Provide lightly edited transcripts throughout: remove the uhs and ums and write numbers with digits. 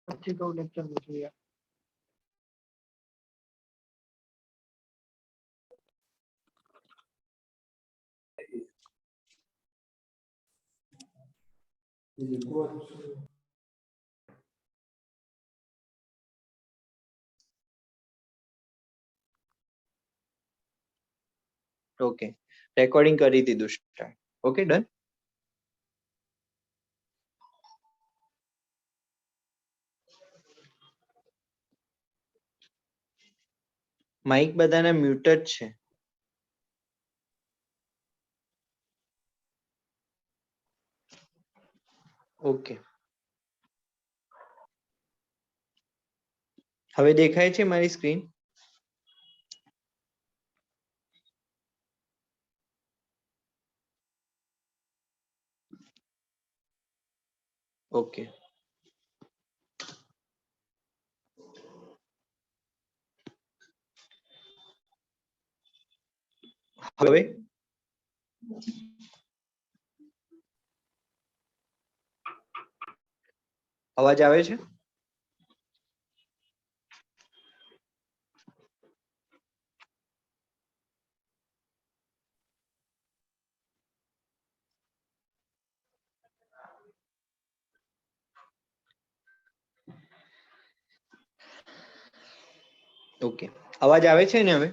પછી તો લેક્ચર જોઈએ. ઓકે, રેકોર્ડિંગ કરી દીધું સ્ટાર્ટ. Okay, done. માઇક બધાના મ્યુટ જ છે. ઓકે, હવે દેખાય છે મારી સ્ક્રીન? ઓકે, હવે અવાજ આવે છે? ઓકે, અવાજ આવે છે ને હવે?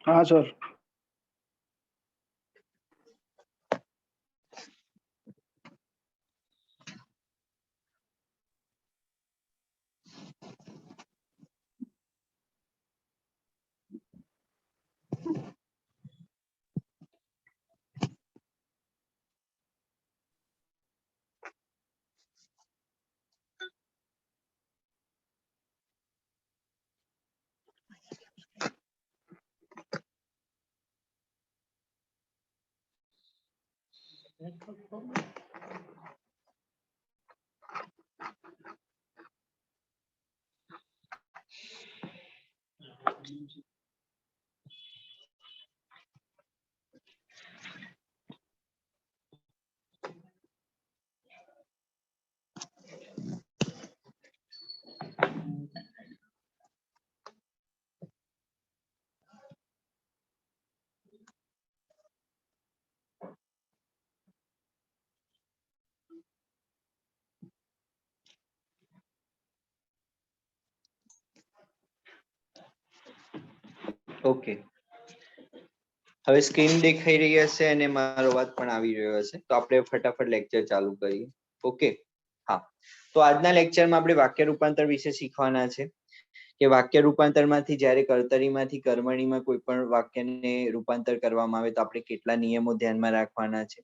હા સર. ઓકે, હવે સ્ક્રીન દેખાઈ રહી હશે અને મારો અવાજ પણ આવી રહ્યો હશે, તો આપણે ફટાફટ લેક્ચર ચાલુ કરીએ. ઓકે, હા, તો આજના લેક્ચરમાં આપણે વાક્ય રૂપાંતર વિશે શીખવાના છે કે વાક્ય રૂપાંતરમાંથી જ્યારે કર્તરીમાંથી કર્મણીમાં કોઈ પણ વાક્યને રૂપાંતર કરવામાં આવે તો આપણે કેટલા નિયમો ધ્યાનમાં રાખવાના છે.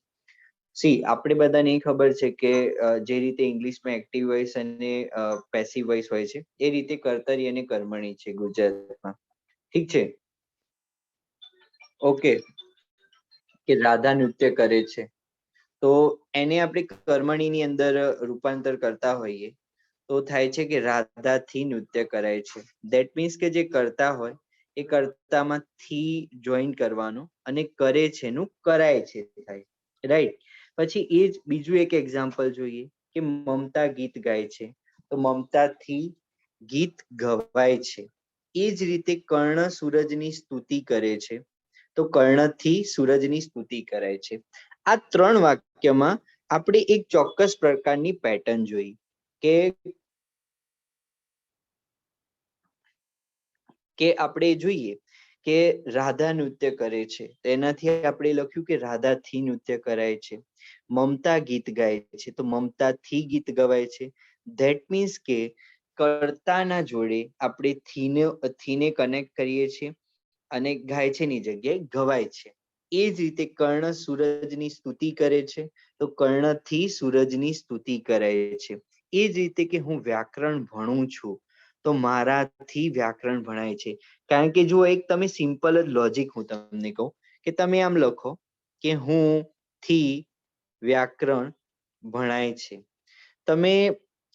આપણે બધાને ખબર છે કે જે રીતે ઇંગ્લિશમાં એક્ટિવ વોઇસ અને પેસિવ વોઇસ હોય છે, એ રીતે કર્તરી અને કર્મણી છે ગુજરાતમાં. ઠીક છે? ઓકે, કે રાધા નૃત્ય કરે છે તો એને આપણે કર્મણીની અંદર રૂપાંતર કરતા હોઈએ તો થાય છે કે રાધાથી નૃત્ય કરાય છે. ધેટ મીન્સ કે જે કરતા હોય એ કર્તામાં થી જોઈન કરવાનું અને કરે છે નું કરાય છે થાય, રાઈટ? પછી એ જ બીજું એક એક્ઝામ્પલ જોઈએ કે મમતા ગીત ગાય છે તો મમતાથી ગીત ગવાય છે. એ જ રીતે કર્ણ સૂરજની સ્તુતિ કરે છે તો કર્ણથી સૂરજની સ્તુતિ કરાય છે. આ ત્રણ વાક્યમાં આપણે એક ચોક્કસ પ્રકારની પેટર્ન જોઈ કે આપણે જોઈએ કે રાધા નૃત્ય કરે છે, તેનાથી આપણે લખ્યું કે રાધાથી નૃત્ય કરાય છે. મમતા ગીત ગાય છે તો મમતાથી ગીત ગવાય છે. ધેટ મીન્સ કે કર્તાના જોડે આપણે થીને કનેક્ટ કરીએ છીએ અને ગાય છે ની જગ્યાએ ગવાય છે. એ જ રીતે કર્ણ સૂરજની સ્તુતિ કરે છે તો કર્ણથી સૂરજની સ્તુતિ કરાય છે. એ જ રીતે કે હું વ્યાકરણ ભણું છું તો મારાથી વ્યાકરણ ભણાય છે. કારણ કે જો એક તમે સિમ્પલ જ લોજિક હું તમને કહું કે તમે આમ લખો કે હું થી વ્યાકરણ ભણાય છે. તમે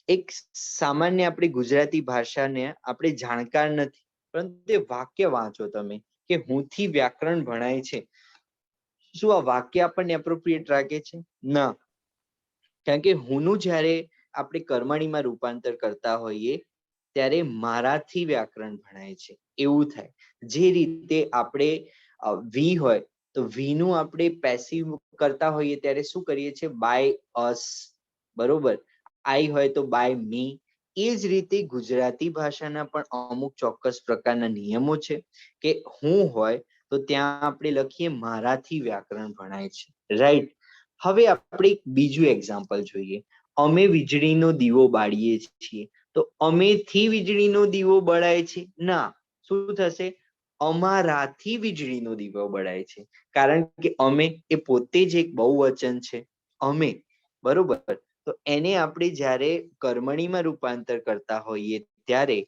એક સામાન્ય આપણી ગુજરાતી ભાષાને આપણે જાણકાર નથી, પરંતુ એ વાક્ય વાંચો તમે કે હું થી વ્યાકરણ ભણાય છે. શું આ વાક્ય આપણને એપ્રોપ્રિએટ લાગે છે? ના, કારણ કે હુંનું જ્યારે આપણે કર્મણીમાં રૂપાંતર કરતા હોઈએ ત્યારે મારાથી વ્યાકરણ ભણાય છે એવું થાય. જે રીતે આપણે વી હોય તો વી નું આપણે પેસિવ કરતા હોઈએ ત્યારે શું કરીએ છીએ? બાય અસ, બરોબર. આઈ હોય તો બાય મી. એ જ રીતે ગુજરાતી ભાષાના પણ અમુક ચોક્કસ પ્રકારના નિયમો છે કે હું હોય તો ત્યાં આપણે લખીએ મારાથી વ્યાકરણ ભણાય છે, રાઈટ. હવે આપણે બીજું એક્ઝામ્પલ જોઈએ. અમે વીજળીનો દીવો બાળીએ છીએ, તો અમે થી વીજળીનો દીવો બળાય છે? ના, શું થશે? અમારાથી વીજળીનો દીવો બળાય છે. કારણ કે અમે એ પોતે જ એક બહુવચન છે, અમે, બરોબર. તો એને આપણે જ્યારે કર્મણીમાં રૂપાંતર કરતા હોઈએ ત્યારે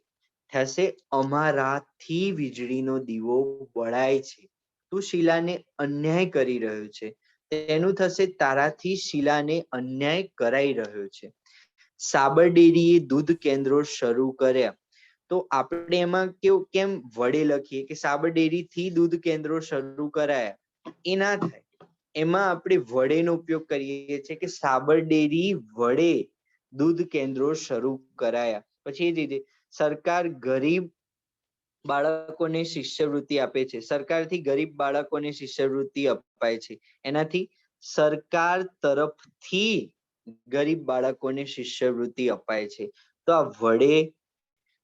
થશે અમારાથી વીજળીનો દીવો બળાય છે. તું શીલાને અન્યાય કરી રહ્યો છે, તેનું થશે તારાથી શીલાને અન્યાય કરાઈ રહ્યો છે. સાબરડેરીએ દૂધ કેન્દ્રો શરૂ કર્યા, તો આપણે એમાં કેવું કેમ વડે લખીએ કે સાબરડેરીથી દૂધ કેન્દ્રો શરૂ કરાયા? એ ના થાય. એમાં આપણે વડેનો ઉપયોગ કરીએ છીએ કે સાબરડેરી વડે દૂધ કેન્દ્રો શરૂ કરાયા. પછી એ રીતે સરકાર ગરીબ બાળકોને શિષ્યવૃત્તિ આપે છે. સરકારથી ગરીબ બાળકોને શિષ્યવૃત્તિ અપાય છે. એનાથી સરકાર તરફથી ગરીબ બાળકોને શિષ્યવૃત્તિ અપાય છે. તો આ વડે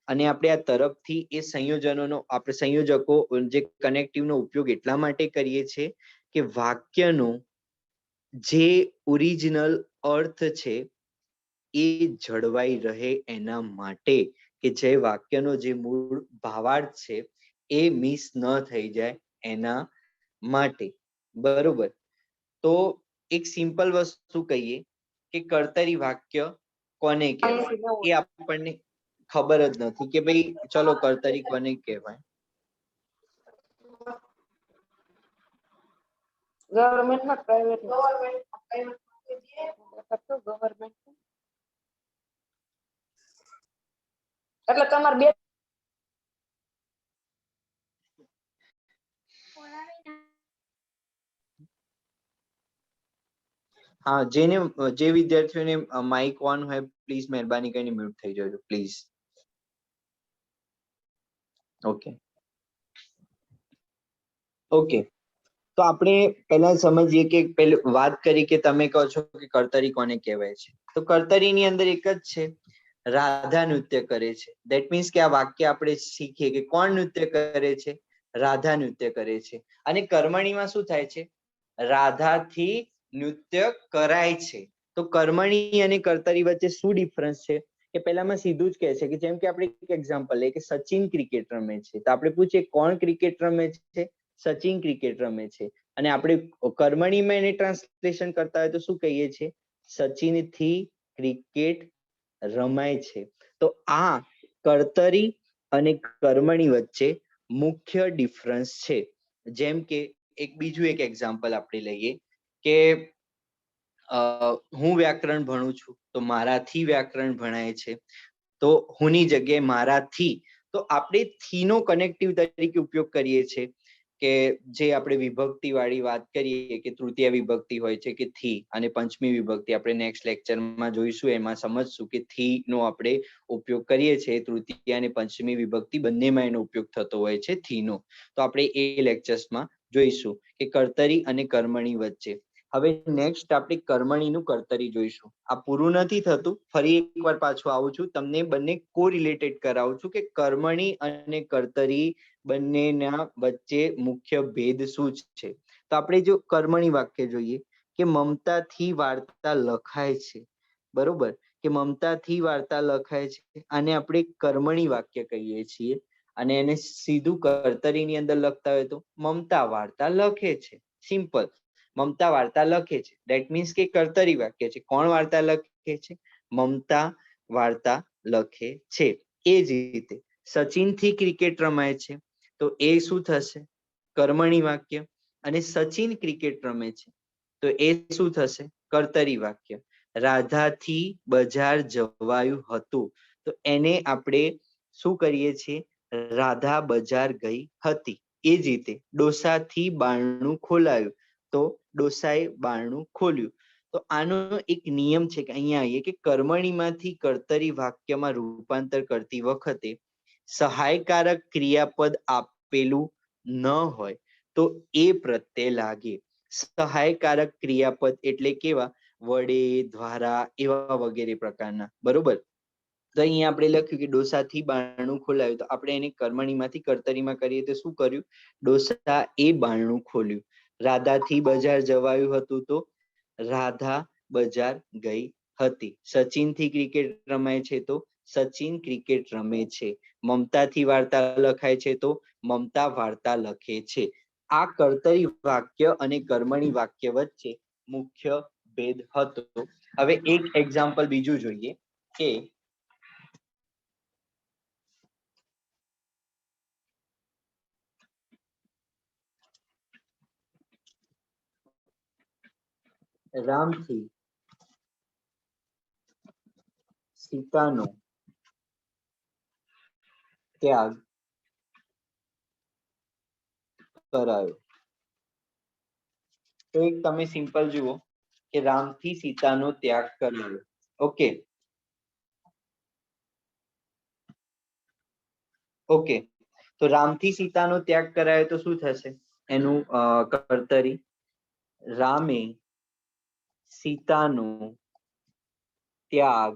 અને આપણે આ તરફથી એ સંયોજનોનો આપણે સંયોજકો જે કનેક્ટિવનો ઉપયોગ એટલા માટે કરીએ છીએ કે વાક્યનો જે ઓરિજિનલ અર્થ છે એ જળવાઈ રહે એના માટે, કે જે વાક્યનો જે મૂળ ભાવાર્થ છે એ મિસ ન થઈ જાય એના માટે, બરોબર. તો એક સિમ્પલ વસ્તુ કહીએ કે કર્તરી વાક્ય કોને કહેવાય એ આપણને ખબર જ નથી કે ભાઈ ચલો કર્તરી કોને કહેવાય. ગવર્મેન્ટ માં પ્રાઇવેટ ગવર્મેન્ટ એટલે તમારે બે હા, જે વિદ્યાર્થીઓને માઇક ઓન હોય પ્લીઝ મહેરબાની કરીને મ્યુટ થઈ જજો પ્લીઝ. ઓકે ઓકે, તો આપણે પહેલા સમજીએ કે પેલી વાત કરી કે તમે કહો છો કે કર્તરી કોને કહેવાય છે. તો કર્તરીની અંદર એક જ છે, રાધા નૃત્ય કરે છે. ધેટ મીન્સ કે આ વાક્ય આપણે શીખીએ કે કોણ નૃત્ય કરે છે? રાધા નૃત્ય કરે છે. અને કર્મણીમાં શું થાય છે? રાધાથી નૃત્ય કરાય છે. તો કર્મણી અને કર્તરી વચ્ચે શું ડિફરન્સ છે? કે પહેલામાં સીધું જ કહે છે કે જેમ કે આપણે એક એક્ઝામ્પલ લઈએ કે સચિન ક્રિકેટ રમે છે, તો આપણે પૂછીએ કોણ ક્રિકેટ રમે છે? સચિન ક્રિકેટ રમે છે. અને આપણે કર્મણીમાં એને ટ્રાન્સલેશન કરતા હોય તો શું કહીએ છીએ? સચિનથી ક્રિકેટ રમાય છે. તો આ કર્તરી અને કર્મણી વચ્ચે મુખ્ય ડિફરન્સ છે. જેમ કે એક બીજું એક એક્ઝામ્પલ આપણે લઈએ કે હું વ્યાકરણ ભણું છું તો મારાથી વ્યાકરણ ભણાય છે. તો હુંની જગ્યાએ મારાથી, તો આપણે થી નો કનેક્ટિવ તરીકે ઉપયોગ કરીએ છીએ કે જે આપણે વિભક્તિ વાળી વાત કરીએ કે તૃતીય વિભક્તિ હોય છે કે થી, અને પંચમી વિભક્તિ આપણે નેક્સ્ટ લેક્ચરમાં જોઈશું, એમાં સમજશું કે થી નો આપણે ઉપયોગ કરીએ છીએ. તૃતીય અને પંચમી વિભક્તિ બંનેમાં એનો ઉપયોગ થતો હોય છે થી નો. તો આપણે એ લેક્ચર્સમાં જોઈશું કે કર્તરી અને કર્મણી વચ્ચે. હવે નેક્સ્ટ આપણે કર્મણીનું કર્તરી જોઈશું. આ પૂરું નથી થતું, ફરી એકવાર પાછું આવું છું, તમને બંને કોરિલેટેડ કરાવું છું કે કર્મણી અને કર્તરી બંનેના વચ્ચે મુખ્ય ભેદ શું છે. તો આપણે જો કર્મણી વાક્ય જોઈએ કે મમતાથી વાર્તા લખાય છે, બરોબર, કે મમતાથી વાર્તા લખાય છે, આને આપણે કર્મણી વાક્ય કહીએ છીએ. અને એને સીધું કર્તરીની અંદર લખતા હોય તો મમતા વાર્તા લખે છે, સિમ્પલ. મમતા વાર્તા લખે છે, ધેટ મીન્સ કે કર્તરી વાક્ય છે. કોણ વાર્તા લખે છે? મમતા વાર્તા લખે છે. એ જ રીતે સચિનથી ક્રિકેટ રમાય છે, તો એ શું થશે? કર્મણી વાક્ય. અને સચિન ક્રિકેટ રમે છે, તો એ શું થશે? કર્તરી વાક્ય. રાધાથી બજાર જવાયું હતું, તો એને આપણે શું કરીએ છીએ? રાધા બજાર ગઈ હતી. એ જ રીતે ડોસાથી બારણું ખોલાયું, તો ડોસાએ બારણું ખોલ્યું. તો આનો એક નિયમ છે કે અહીંયા આવીએ કે કર્મણીમાંથી કર્તરી વાક્યમાં રૂપાંતર કરતી વખતે સહાયકારક ક્રિયાપદ આપેલું ન હોય તો એ પ્રત્યય લાગે. સહાયકારક ક્રિયાપદ એટલે કેવા? વડે, દ્વારા, એવા વગેરે પ્રકારના. બરોબર. તો અહીંયા આપણે લખ્યું કે ડોસાથી બારણું ખોલાયું, તો આપણે એને કર્મણીમાંથી કર્તરીમાં કરીએ તો શું કર્યું? ડોસા એ બારણું ખોલ્યું. રાધાથી બજાર જવાયું હતું, તો રાધા બજાર ગઈ હતી. સચિનથી ક્રિકેટ રમાય છે, તો સચિન ક્રિકેટ રમે છે. મમતાથી વાર્તા લખાય છે, તો મમતા વાર્તા લખે છે. આ કર્તરી વાક્ય અને કર્મણી વાક્ય વચ્ચે મુખ્ય ભેદ હતો. હવે એક એક્ઝામ્પલ બીજું જોઈએ કે રામથી સીતાનો ત્યાગ કરાયો. તો એક તમે સિમ્પલ જુઓ કે રામથી સીતાનો ત્યાગ કરાયો. ઓકે ઓકે, તો રામથી સીતાનો ત્યાગ કરાયો તો શું થશે? એનું કર્તરી રામે સીતાનો ત્યાગ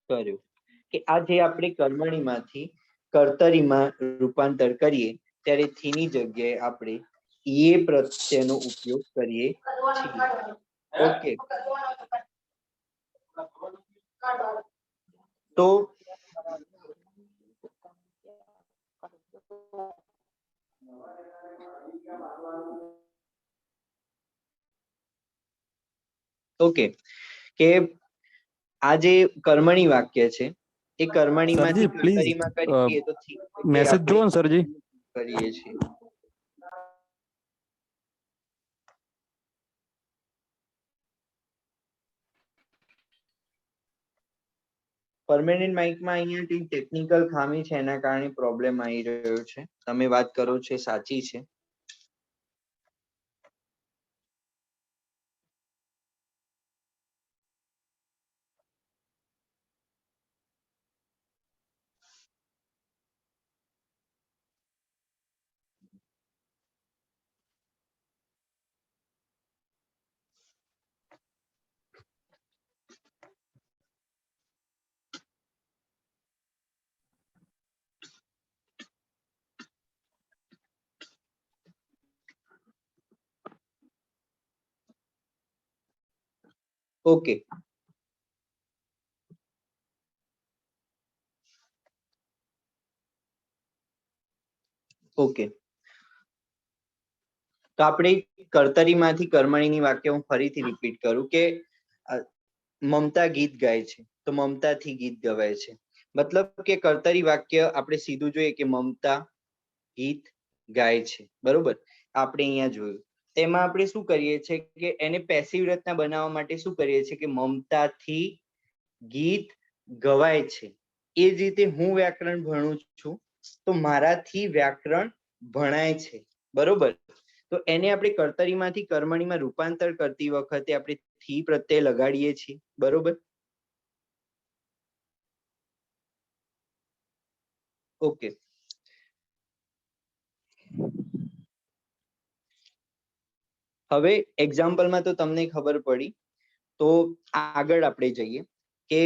કર્યો. કે આ જે આપણે કર્મણીમાંથી કર્તરીમાં રૂપાંતર કરીએ ત્યારે થીની જગ્યાએ આપણે એ પ્રત્યયનો ઉપયોગ કરીએ છીએ. ઓકે, તો ઓકે કે આ જે કર્મણી વાક્ય છે એ કર્મણીમાંથી સરજી પ્લીઝ કર્તરીમાં કરીએ તો મેસેજ જુઓ ને સરજી. કરીએ છીએ. પરમેનન્ટ માઇકમાં અહીંયા કંઈક ટેકનિકલ ખામી છે, એના કારણે પ્રોબ્લેમ આવી રહ્યો છે. તમે વાત કરો છો એ સાચી છે. ઓકે, ઓકે, તો આપણે કર્તરીમાંથી કર્મણીની વાક્ય હું ફરીથી રિપીટ કરું કે મમતા ગીત ગાય છે, તો મમતાથી ગીત ગવાય છે. મતલબ કે કર્તરી વાક્ય આપણે સીધું જોઈએ કે મમતા ગીત ગાય છે. બરોબર, આપણે અહીંયા જોયું. તેમાં આપણે શું કરીએ છીએ કે એને પેસિવ રચના બનાવવા માટે શું કરીએ છીએ કે મમતાથી ગીત ગવાય છે. એ જ રીતે હું વ્યાકરણ ભણું છું, તો મારાથી વ્યાકરણ ભણાય છે. બરોબર, તો એને આપણે કર્તરીમાંથી કર્મણીમાં રૂપાંતર કરતી વખતે આપણે થી પ્રત્યય લગાડીએ છીએ. બરોબર, ઓકે. હવે એક્ઝામ્પલમાં તો તમને ખબર પડી, તો આગળ આપણે જઈએ કે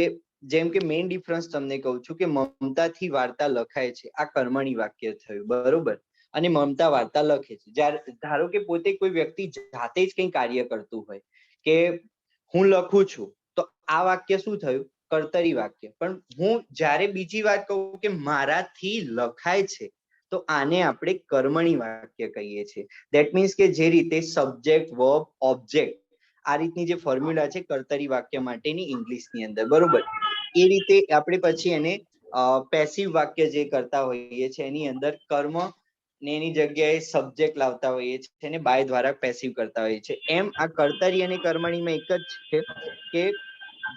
જેમ કે મેઇન ડિફરન્સ તમને કહું છું કે મમતાથી વાર્તા લખાય છે, આ કર્મણી વાક્ય થયું. બરોબર, અને મમતા વાર્તા લખે છે. જ્યારે ધારો કે પોતે કોઈ વ્યક્તિ જાતે જ કંઈ કાર્ય કરતું હોય કે હું લખું છું, તો આ વાક્ય શું થયું? કર્તરી વાક્ય. પણ હું જ્યારે બીજી વાત કહું કે મારાથી લખાય છે, તો આને આપણે કર્મણી વાક્ય કહીએ છીએ. ધેટ મીન્સ કે જે રીતે સબ્જેક્ટ, વર્બ, ઓબ્જેક્ટ આ રીતની જે ફોર્મ્યુલા છે કર્તરી વાક્ય માટેની ઇંગ્લિશની અંદર. બરોબર, એ રીતે આપણે પછી એને પેસિવ વાક્ય જે કરતા હોઈએ છીએ એની અંદર કર્મ ને એની જગ્યાએ સબ્જેક્ટ લાવતા હોઈએ છીએ અને બાય દ્વારા પેસિવ કરતા હોઈએ છીએ. એમ આ કર્તરી અને કર્મણીમાં એક જ છે કે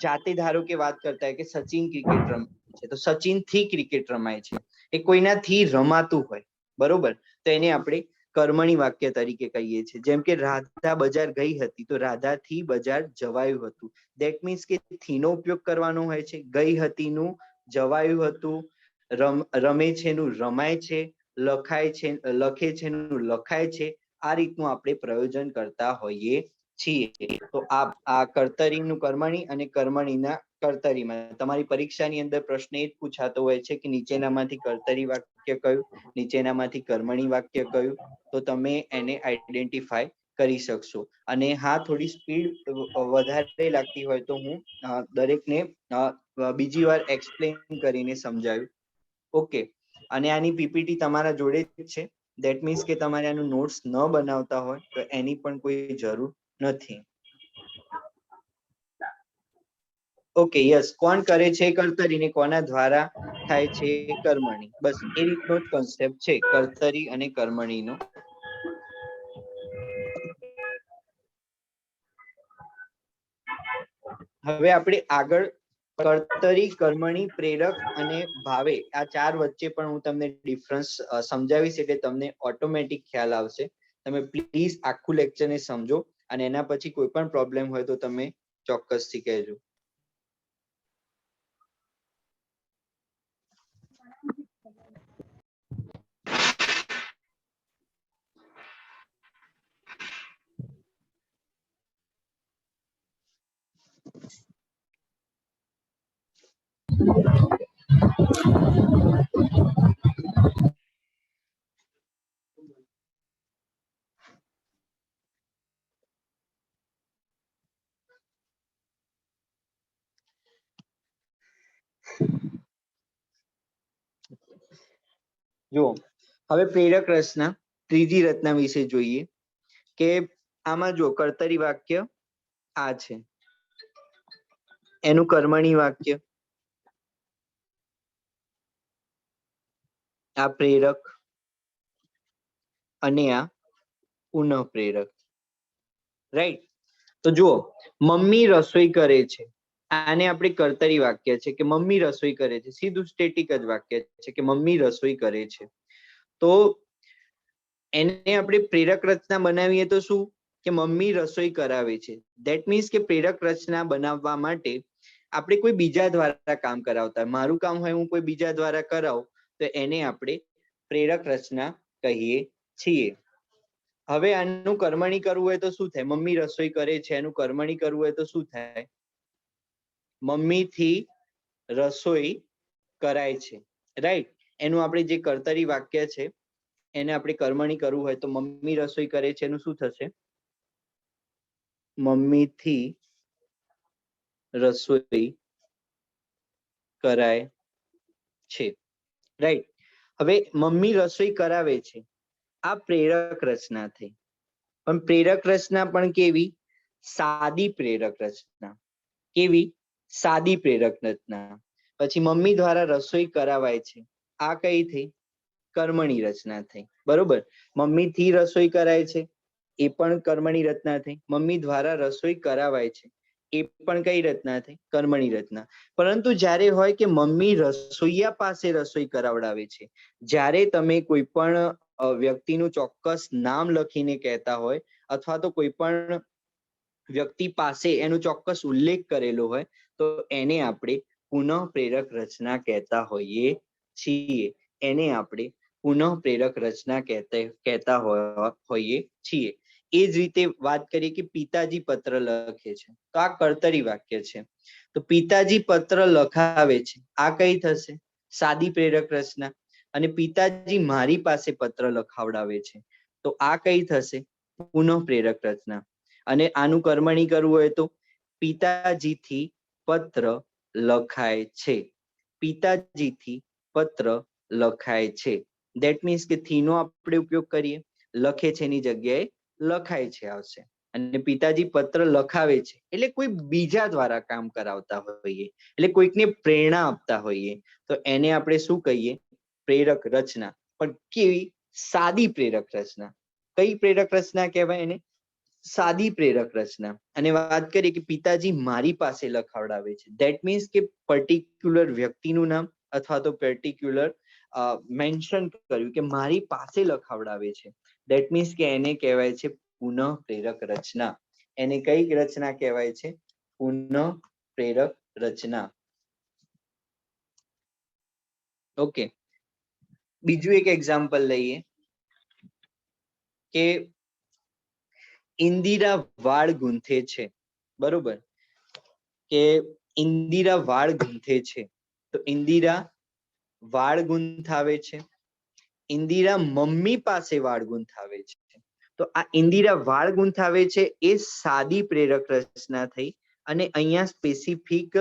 જાતે ધારો કે વાત કરતા હોય કે સચિન ક્રિકેટ રમે છે તો સચિન થી ક્રિકેટ રમાય છે, એ કોઈનાથી રમાતું હોય, બરોબર, તો એને આપણે કર્મણી વાક્ય તરીકે કહીએ છીએ. જેમ કે રાધા બજાર ગઈ હતી તો રાધા થી બજાર જવાયું હતું. ધેટ મીન્સ કે થી નો ઉપયોગ કરવાનો હોય છે, ગઈ હતી નું જવાયું હતું, રમે છે નું રમાય છે, લખાય છે લખે છે નું લખાય છે. આ રીતનું આપણે પ્રયોજન કરતા હોઈએ છીએ. તો આ કર્તરીનું કર્મણી અને કર્મણીના કર્તરીમાં તમારી પરીક્ષાની અંદર પ્રશ્ન એ જ પૂછાતો હોય છે કે નીચેનામાંથી કર્તરી વાક્ય કયું, નીચેનામાંથી કર્મણી વાક્ય કયું, તો તમે એને આઈડેન્ટિફાય કરી શકશો. અને હા, થોડી સ્પીડ વધારે લાગતી હોય તો હું દરેકને બીજી વાર એક્સપ્લેન કરીને સમજાવ્યું. ઓકે, અને આની પીપીટી તમારા જોડે જ છે. ધેટ મીન્સ કે તમારે આનું નોટ્સ ન બનાવતા હોય તો એની પણ કોઈ જરૂર નથી. ઓકે, યસ, કોણ કરે છે કર્તરી ને કોના દ્વારા થાય છે કર્મણી, બસ એ રીતનો જ કોન્સેપ્ટ છે કર્તરી અને કર્મણીનો. હવે આપણે આગળ કર્તરી, કર્મણી, પ્રેરક અને ભાવે આ ચાર વચ્ચે પણ હું તમને ડિફરન્સ સમજાવીશ એટલે તમને ઓટોમેટિક ખ્યાલ આવશે. તમે પ્લીઝ આખું લેક્ચર ને સમજો અને એના પછી કોઈ પણ પ્રોબ્લેમ હોય તો તમે ચોક્કસથી કહેજો. જુઓ, હવે પ્રેરક રચના, ત્રીજી રચના વિશે જોઈએ કે આમાં જો કર્તરી વાક્ય આ છે, એનું કર્મણી વાક્ય આ પ્રેરક અને આ પુનઃ પ્રેરક, રાઈટ. તો જુઓ, મમ્મી રસોઈ કરે છે, આને આપણે કર્તરી વાક્ય છે કે મમ્મી રસોઈ કરે છે, સીધું સ્ટેટિક જ વાક્ય છે કે મમ્મી રસોઈ કરે છે. તો એને આપણે પ્રેરક રચના બનાવીએ તો શું કે મમ્મી રસોઈ કરાવે છે. ધેટ મીન્સ કે પ્રેરક રચના બનાવવા માટે આપણે કોઈ બીજા દ્વારા કામ કરાવતા, મારું કામ હોય હું કોઈ બીજા દ્વારા કરાવું તો એને આપણે પ્રેરક રચના કહીએ છીએ. હવે આનું કર્મણી કરવું હોય તો શું થાય? મમ્મી રસોઈ કરે છે એનું કર્મણી કરવું હોય તો શું થાય? મમ્મી થી રસોઈ કરાય છે, રાઈટ. એનું આપણે જે કર્તરી વાક્ય છે એને આપણે કર્મણી કરવું હોય તો મમ્મી રસોઈ કરે છે એનું શું થશે? મમ્મી થી રસોઈ કરાય છે, રાઈટ. હવે મમ્મી રસોઈ કરાવે છે, આ પ્રેરક રચના થઈ. પણ પ્રેરક રચના પણ કેવી? સાદી પ્રેરક રચના. કેવી? સાદી પ્રેરક રચના. પછી મમ્મી દ્વારા રસોઈ કરાવાય છે, આ કઈ થઈ? કર્મણી રચના થઈ, બરોબર. મમ્મી થી રસોઈ કરાય છે એ પણ કર્મણી રચના થઈ, મમ્મી દ્વારા રસોઈ કરાવાય છે એ પણ કઈ રચના થઈ? કર્મણી રચના. પરંતુ જ્યારે હોય કે મમ્મી રસોઈયા પાસે રસોઈ કરાવડાવે છે, જ્યારે તમે કોઈ પણ વ્યક્તિનું ચોક્કસ નામ લખીને કહેતા હોય અથવા તો કોઈ પણ વ્યક્તિ પાસે એનો ચોક્કસ ઉલ્લેખ કરેલો હોય તો એને આપણે પુનઃ પ્રેરક રચના કહેતા હોઈએ છીએ. એને આપણે પુનઃ પ્રેરક રચના કહેતા હોઈએ છીએ. એ જ રીતે વાત કરીએ કે પિતાજી પત્ર લખે છે, તો આ કર્તરી વાક્ય છે. તો પિતાજી પત્ર લખાવે છે, આ કઈ થશે? સાદી પ્રેરક રચના. અને પિતાજી મારી પાસે પત્ર લખાવડાવે છે, તો આ કઈ થશે? પુનઃ પ્રેરક રચના. અને આનું કર્મણી કરવું હોય તો પિતાજીથી પત્ર લખાય છે, પિતાજીથી પત્ર લખાય છે. ધેટ મીન્સ કે થી નો આપણે ઉપયોગ કરીએ, લખે છે એની જગ્યાએ લખાય છે આવશે. અને પિતાજી પત્ર લખાવે છે એટલે કોઈ બીજા દ્વારા કામ કરાવતા હોઈએ, એટલે કોઈકને પ્રેરણા આપતા હોઈએ તો એને આપણે શું કહીએ? પ્રેરક રચના. પણ કેવી? સાદી પ્રેરક રચના. કઈ પ્રેરક રચના કહેવાય એને? સાદી પ્રેરક રચના. અને વાત કરીએ કે પિતાજી મારી પાસે લખાવડાવે છે, ધેટ મીન્સ કે પર્ટિક્યુલર વ્યક્તિનું નામ અથવા તો પર્ટિક્યુલર મેન્શન કર્યું કે મારી પાસે લખાવડાવે છે, ધેટ મીન્સ કે એને કહેવાય છે પુનઃ પ્રેરક રચના. એને કઈ રચના કહેવાય છે? પુનઃ પ્રેરક રચના. ઓકે, બીજું એક એક્ઝામ્પલ લઈએ કે ઇન્દિરા વાળ ગૂંથે છે. બરોબર, કે ઇન્દિરા વાળ ગૂંથે છે. તો ઇન્દિરા વાળ ગૂંથાવે છે. ઇન્દિરા મમ્મી પાસે વાળ ગૂંથાવે છે. તો આ ઇન્દિરા વાળ ગૂંથાવે છે એ સાદી પ્રેરક રચના થઈ, અને અહીંયા સ્પેસિફિક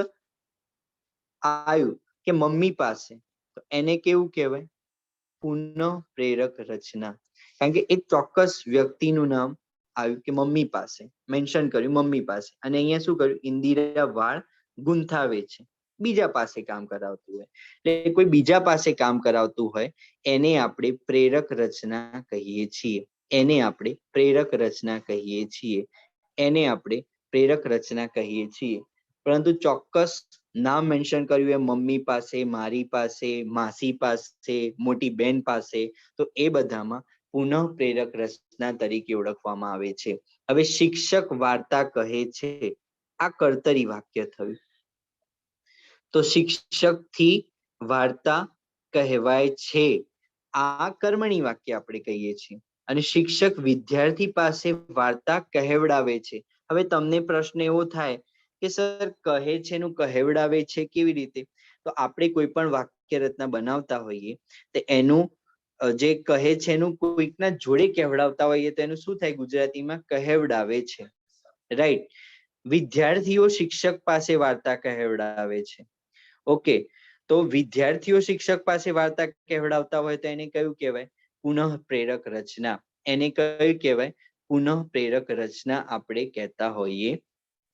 આવ્યું કે મમ્મી પાસે, તો એને કેવું કહેવાય? પુનઃ પ્રેરક રચના. કારણ કે એક ચોક્કસ વ્યક્તિનું નામ આવ્યું કે મમ્મી પાસે, મેન્શન કર્યું મમ્મી પાસે, અને અહીંયા શું કર્યું? ઇન્દિરા વાળ ગૂંથાવે છે. બીજા પાસે કામ કરાવતું હોય, એટલે કોઈ બીજા પાસે કામ કરાવતું હોય એને આપણે પ્રેરક રચના કહીએ છીએ. એને આપણે પ્રેરક રચના કહીએ છીએ. એને આપણે પ્રેરક રચના કહીએ છીએ. પરંતુ ચોક્કસ નામ મેન્શન કર્યું એ મમ્મી પાસે, મારી પાસે, માસી પાસે, મોટી બેન પાસે, તો એ બધામાં પુનઃ પ્રેરક રચના તરીકે ઓળખવામાં આવે છે. હવે શિક્ષક વાર્તા કહે છે, આ કર્તરી વાક્ય થયું. તો શિક્ષક થી વાર્તા કહેવાય છે, આ કર્મણી વાક્ય આપણે કહીએ છીએ. અને શિક્ષક વિદ્યાર્થી પાસે વાર્તા કહેવડાવે છે. હવે તમને પ્રશ્ન એવો થાય કે સર કહે છે નું કહેવડાવે છે કેવી રીતે? તો આપણે કોઈ પણ વાક્ય રચના બનાવતા હોઈએ તો એનું જે કહે છે એનું કોઈકના જોડે કહેવડાવતા હોઈએ તો એનું શું થાય? ગુજરાતીમાં કહેવડાવે છે, રાઈટ? વિદ્યાર્થીઓ શિક્ષક પાસે વાર્તા કહેવડાવે છે. ઓકે, તો વિદ્યાર્થીઓ શિક્ષક પાસે વાર્તા કહેવડાવતા હોય તો એને કયું કહેવાય? પુનઃ પ્રેરક રચના. એને કયું કહેવાય? પુનઃ પ્રેરક રચના આપણે કહેતા હોઈએ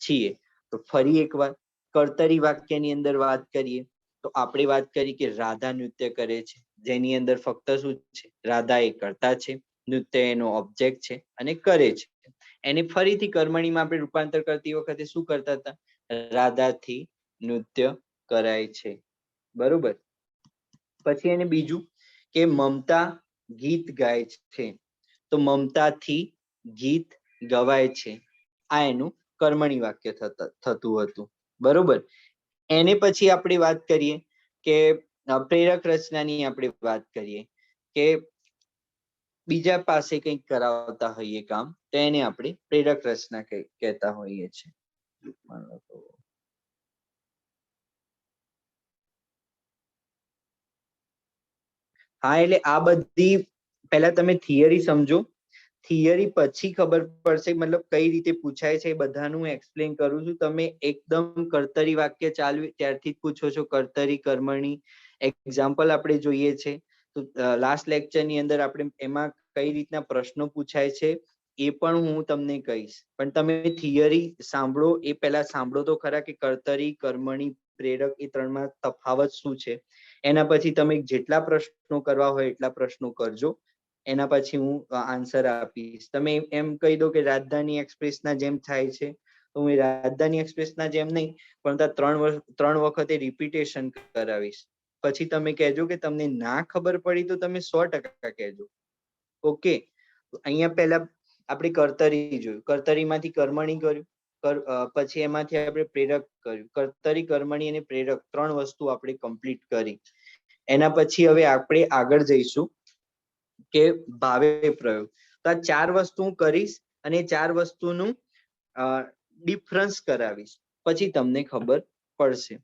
છીએ. તો ફરી એકવાર કર્તરી વાક્યની અંદર વાત કરીએ તો આપણે વાત કરી કે રાધા નૃત્ય કરે છે, જેની અંદર ફક્ત શું છે? રાધા એ કર્તા છે, નૃત્ય એનો ઓબ્જેક્ટ છે અને કરે છે. એને ફરીથી કર્મણીમાં આપણે રૂપાંતર કરતી વખતે શું કરતા હતા? રાધાથી નૃત્ય કરાય છે. બરોબર. પછી એને બીજું કે મમતા ગીત ગાય છે, તો મમતાથી ગીત ગવાય છે. આ એનું કર્મણી વાક્ય થતું હતું. બરોબર. એને પછી આપણે વાત કરીએ કે પ્રેરક રચનાની આપણે વાત કરીએ કે બીજા પાસે કંઈક કરાવતા હોઈએ કામ, તો એને આપણે પ્રેરક રચના કહેતા હોઈએ છીએ. હા, એટલે આ બધી પહેલા તમે થિયરી સમજો, થિયરી પછી ખબર પડશે મતલબ કઈ રીતે પૂછાય છે. એ બધાનું એક્સપ્લેન કરું છું. તમે એકદમ કર્તરી વાક્ય ચાલ્યું ત્યારથી જ પૂછો છો, કર્તરી કર્મણી એક્ઝામ્પલ આપણે જોઈએ છે. તો લાસ્ટ લેક્ચર ની અંદર આપણે એમાં કઈ રીતના પ્રશ્નો પૂછાય છે એ પણ હું તમને કહીશ. પણ તમે થિયરી સાંભળો એ પહેલા સાંભળો તો ખરા કે કર્તરી કર્મણી પ્રેરક એ ત્રણમાં તફાવત શું છે. એના પછી તમે જેટલા પ્રશ્નો કરવા હોય એટલા પ્રશ્નો કરજો. એના પછી હું આન્સર આપીશ. તમે એમ કહી દો કે રાજધાની એક્સપ્રેસ ના જેમ થાય છે, તો હું રાજધાની એક્સપ્રેસ ના જેમ નહીં, પણ ત્રણ વખતે રિપીટેશન કરાવીશ. પછી તમે કહેજો કે તમને ના ખબર પડી તો તમે 100% કહેજો. ઓકે, અહીંયા પહેલા આપણે કર્તરી જોયું, કર્તરીમાંથી કર્મણી કર્યું, પછી એમાંથી આપણે પ્રેરક કર્યું. કર્તરી કર્મણી અને પ્રેરક ત્રણ વસ્તુ આપણે કમ્પ્લીટ કરી. એના પછી હવે આપણે આગળ જઈશું કે ભાવે પ્રયોગ. તો આ ચાર વસ્તુ હું કરીશ અને ચાર વસ્તુનું ડિફરન્સ કરાવીશ, પછી તમને ખબર પડશે.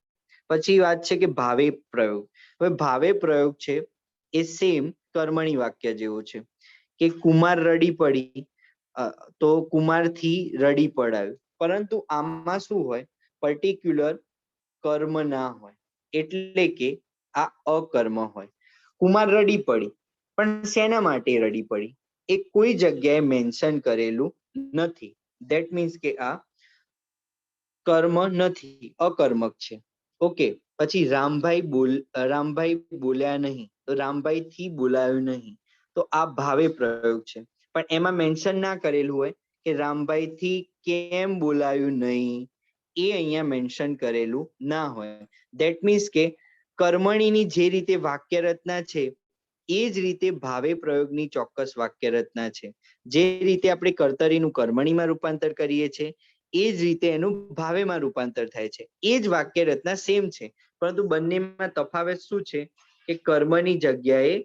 પછી વાત છે કે ભાવે પ્રયોગ. હવે ભાવે પ્રયોગ છે એ સેમ કર્મણી વાક્ય જેવો છે કે કુમાર રડી પડી, તો કુમાર થી રડી પડાયું. પરંતુ આમાં શું હોય? પર્ટિક્યુલર કર્મ ના હોય, એટલે કે આ અકર્મ હોય. કુમાર રડી પડી, પણ શેના માટે રડી પડી એ કોઈ જગ્યાએ મેન્શન કરેલું નથી. ધેટ મીન્સ કે આ કર્મ નથી, અકર્મક છે. ઓકે, પછી રામભાઈ બોલ્યા નહીં, તો રામભાઈ થી બોલાયું નહીં, તો તો આ ભાવે પ્રયોગ છે. પણ એમાં મેન્શન ના કરેલું હોય કે રામભાઈ થી કેમ બોલાયું નહીં, એ અહીંયા મેન્શન કરેલું ના હોય. ધેટ મીન્સ કે કર્મણીની જે રીતે વાક્ય રચના છે એ જ રીતે ભાવે પ્રયોગની ચોક્કસ વાક્ય રચના છે. જે રીતે આપણે કર્તરીનું કર્મણીમાં રૂપાંતર કરીએ છીએ એ જ રીતે એનું ભાવેમાં રૂપાંતર થાય છે. એ જ વાક્ય રચના સેમ છે, પરંતુ બંનેમાં તફાવત શું છે કે કર્મની જગ્યાએ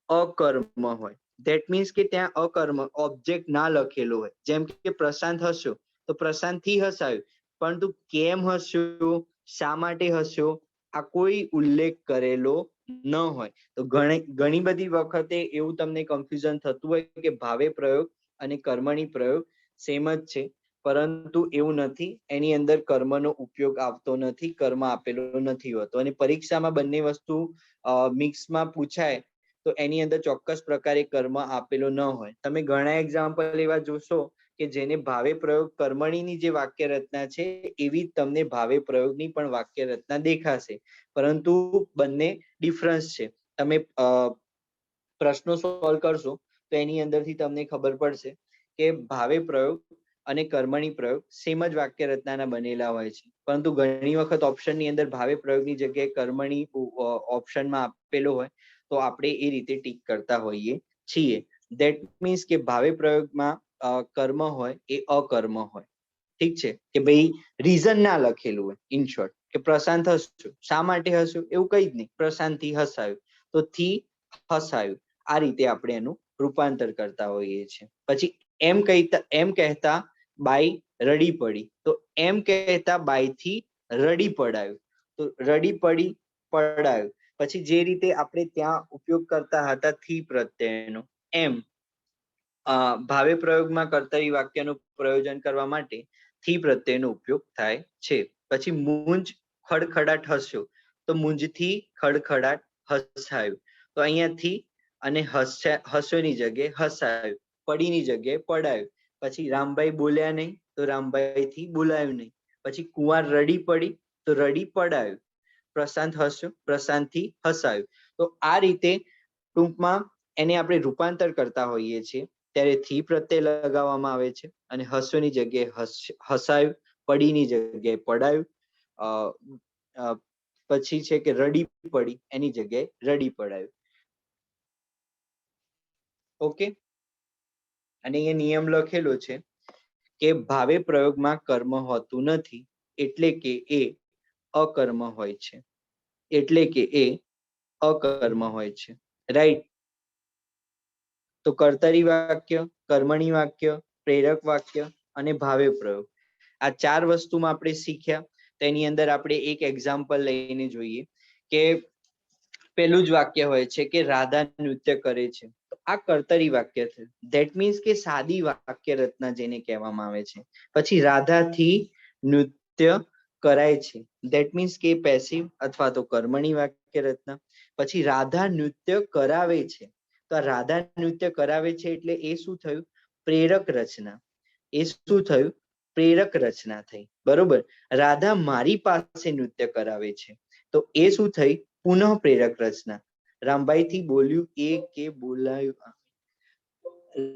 અકર્મ હોય. ધેટ મીન્સ કે ત્યાં અકર્મ ઓબ્જેક્ટ ના લખેલો હોય. જેમ કે પ્રશાંત હસ્યો તો પ્રશાંત થી હસાયું, પરંતુ કેમ હસ્યો, શા માટે હસ્યો, આ કોઈ ઉલ્લેખ કરેલો ન હોય. તો ઘણી બધી વખતે એવું તમને કન્ફ્યુઝન થતું હોય કે ભાવે પ્રયોગ અને કર્મણી પ્રયોગ સેમ જ છે, પરંતુ એવું નથી. એની અંદર કર્મનો ઉપયોગ આવતો નથી, કર્મ આપેલો નથી હોતો. અને પરીક્ષામાં બંને વસ્તુ મિક્સમાં પૂછાય તો એની અંદર ચોક્કસ પ્રકારે કર્મ આપેલો ન હોય. તમે ઘણા એક્ઝામ્પલ એવા જોશો કે જેને ભાવે પ્રયોગ કર્મણીની જે વાક્ય રચના છે એવી તમને ભાવે પ્રયોગની પણ વાક્ય રચના દેખાશે, પરંતુ બંને ડિફરન્સ છે. તમે પ્રશ્નો સોલ્વ કરશો તો એની અંદરથી તમને ખબર પડશે કે ભાવે પ્રયોગ અને કર્મણી પ્રયોગ સેમ જ વાક્ય રચનાના બનેલા હોય છે, પરંતુ ઘણી વખત ઓપ્શનની અંદર ભાવે પ્રયોગની જગ્યાએ કર્મણી ઓપ્શનમાં આપેલો હોય તો આપણે એ રીતે ટીક કરતા હોઈએ છીએ. ધેટ મીન્સ કે ભાવે પ્રયોગમાં કર્મ હોય એ અકર્મ હોય. ઠીક છે કે ભાઈ રીઝન ના લખેલું હોય. ઇન શોર્ટ કે પ્રશાંત હસ્યું, શા માટે હસ્યું એવું કઈ જ નહીં, પ્રશાંત થી હસાયું તો થી હસાયું, આ રીતે આપણે એનું રૂપાંતર કરતા હોઈએ છીએ. પછી એમ કહેતા બાઈ રડી પડી, તો એમ કહેતા બાઈ થી રડી પડાયું, તો રડી પડી પડાયું. પછી જે રીતે આપણે ત્યાં ઉપયોગ કરતા હતા થી પ્રત્યયનો, એમ ભાવે પ્રયોગમાં કર્તરી વાક્યનું પ્રયોજન કરવા માટે થી પ્રત્યયનો ઉપયોગ થાય છે. પછી મૂંજ ખડખડાટ હસ્યો, તો મૂંજથી ખડખડાટ હસાયું, તો અહીંયાથી અને હસ્યોની જગ્યાએ હસાયું, પડીની જગ્યાએ પડાયું. પછી રામભાઈ બોલ્યા નહીં, તો રામભાઈ થી બોલાયું નહીં. પછી કુંવાર રડી પડી, તો રડી પડાયું. પ્રશાંત હસ્યો, પ્રશાંત થી હસાયું. તો આ રીતે ટૂંકમાં એને આપણે રૂપાંતર કરતા હોઈએ છીએ ત્યારે થી પ્રત્યય લગાવવામાં આવે છે અને હસ્યોની જગ્યાએ હસાયું, પડીની જગ્યાએ પડાયું. પછી છે કે રડી પડી, એની જગ્યાએ રડી પડાયું. ઓકે. અને એ નિયમ લખેલો છે કે ભાવે પ્રયોગમાં કર્મ હોતું નથી, એટલે કે એ અકર્મ હોય છે. એટલે કે એ અકર્મ હોય છે. રાઈટ. તો કર્તરી વાક્ય, કર્મણી વાક્ય, પ્રેરક વાક્ય અને ભાવે પ્રયોગ, આ ચાર વસ્તુમાં આપણે શીખ્યા. તેની અંદર આપણે એક એક્ઝામ્પલ લઈને જોઈએ કે પેલું જ વાક્ય હોય છે કે રાધા નૃત્ય કરે છે, તો આ કર્તરી વાક્ય છે. ધેટ મીન્સ કે સાદી વાક્ય રચના જેને કહેવામાં આવે છે. પછી રાધાથી નૃત્ય કરાય છે, ધેટ મીન્સ કે પેસિવ અથવા તો કર્મણી વાક્ય રચના. પછી રાધા નૃત્ય કરાવે છે, તો આ રાધા નૃત્ય કરાવે છે એટલે એ શું થયું, પ્રેરક રચના. એ શું થયું, પ્રેરક રચના થઈ. બરોબર. રાધા મારી પાસે નૃત્ય કરાવે છે, તો એ શું થઈ, પુનઃ પ્રેરક રચના. રામભાઈ થી બોલ્યું એ કે બોલાયું,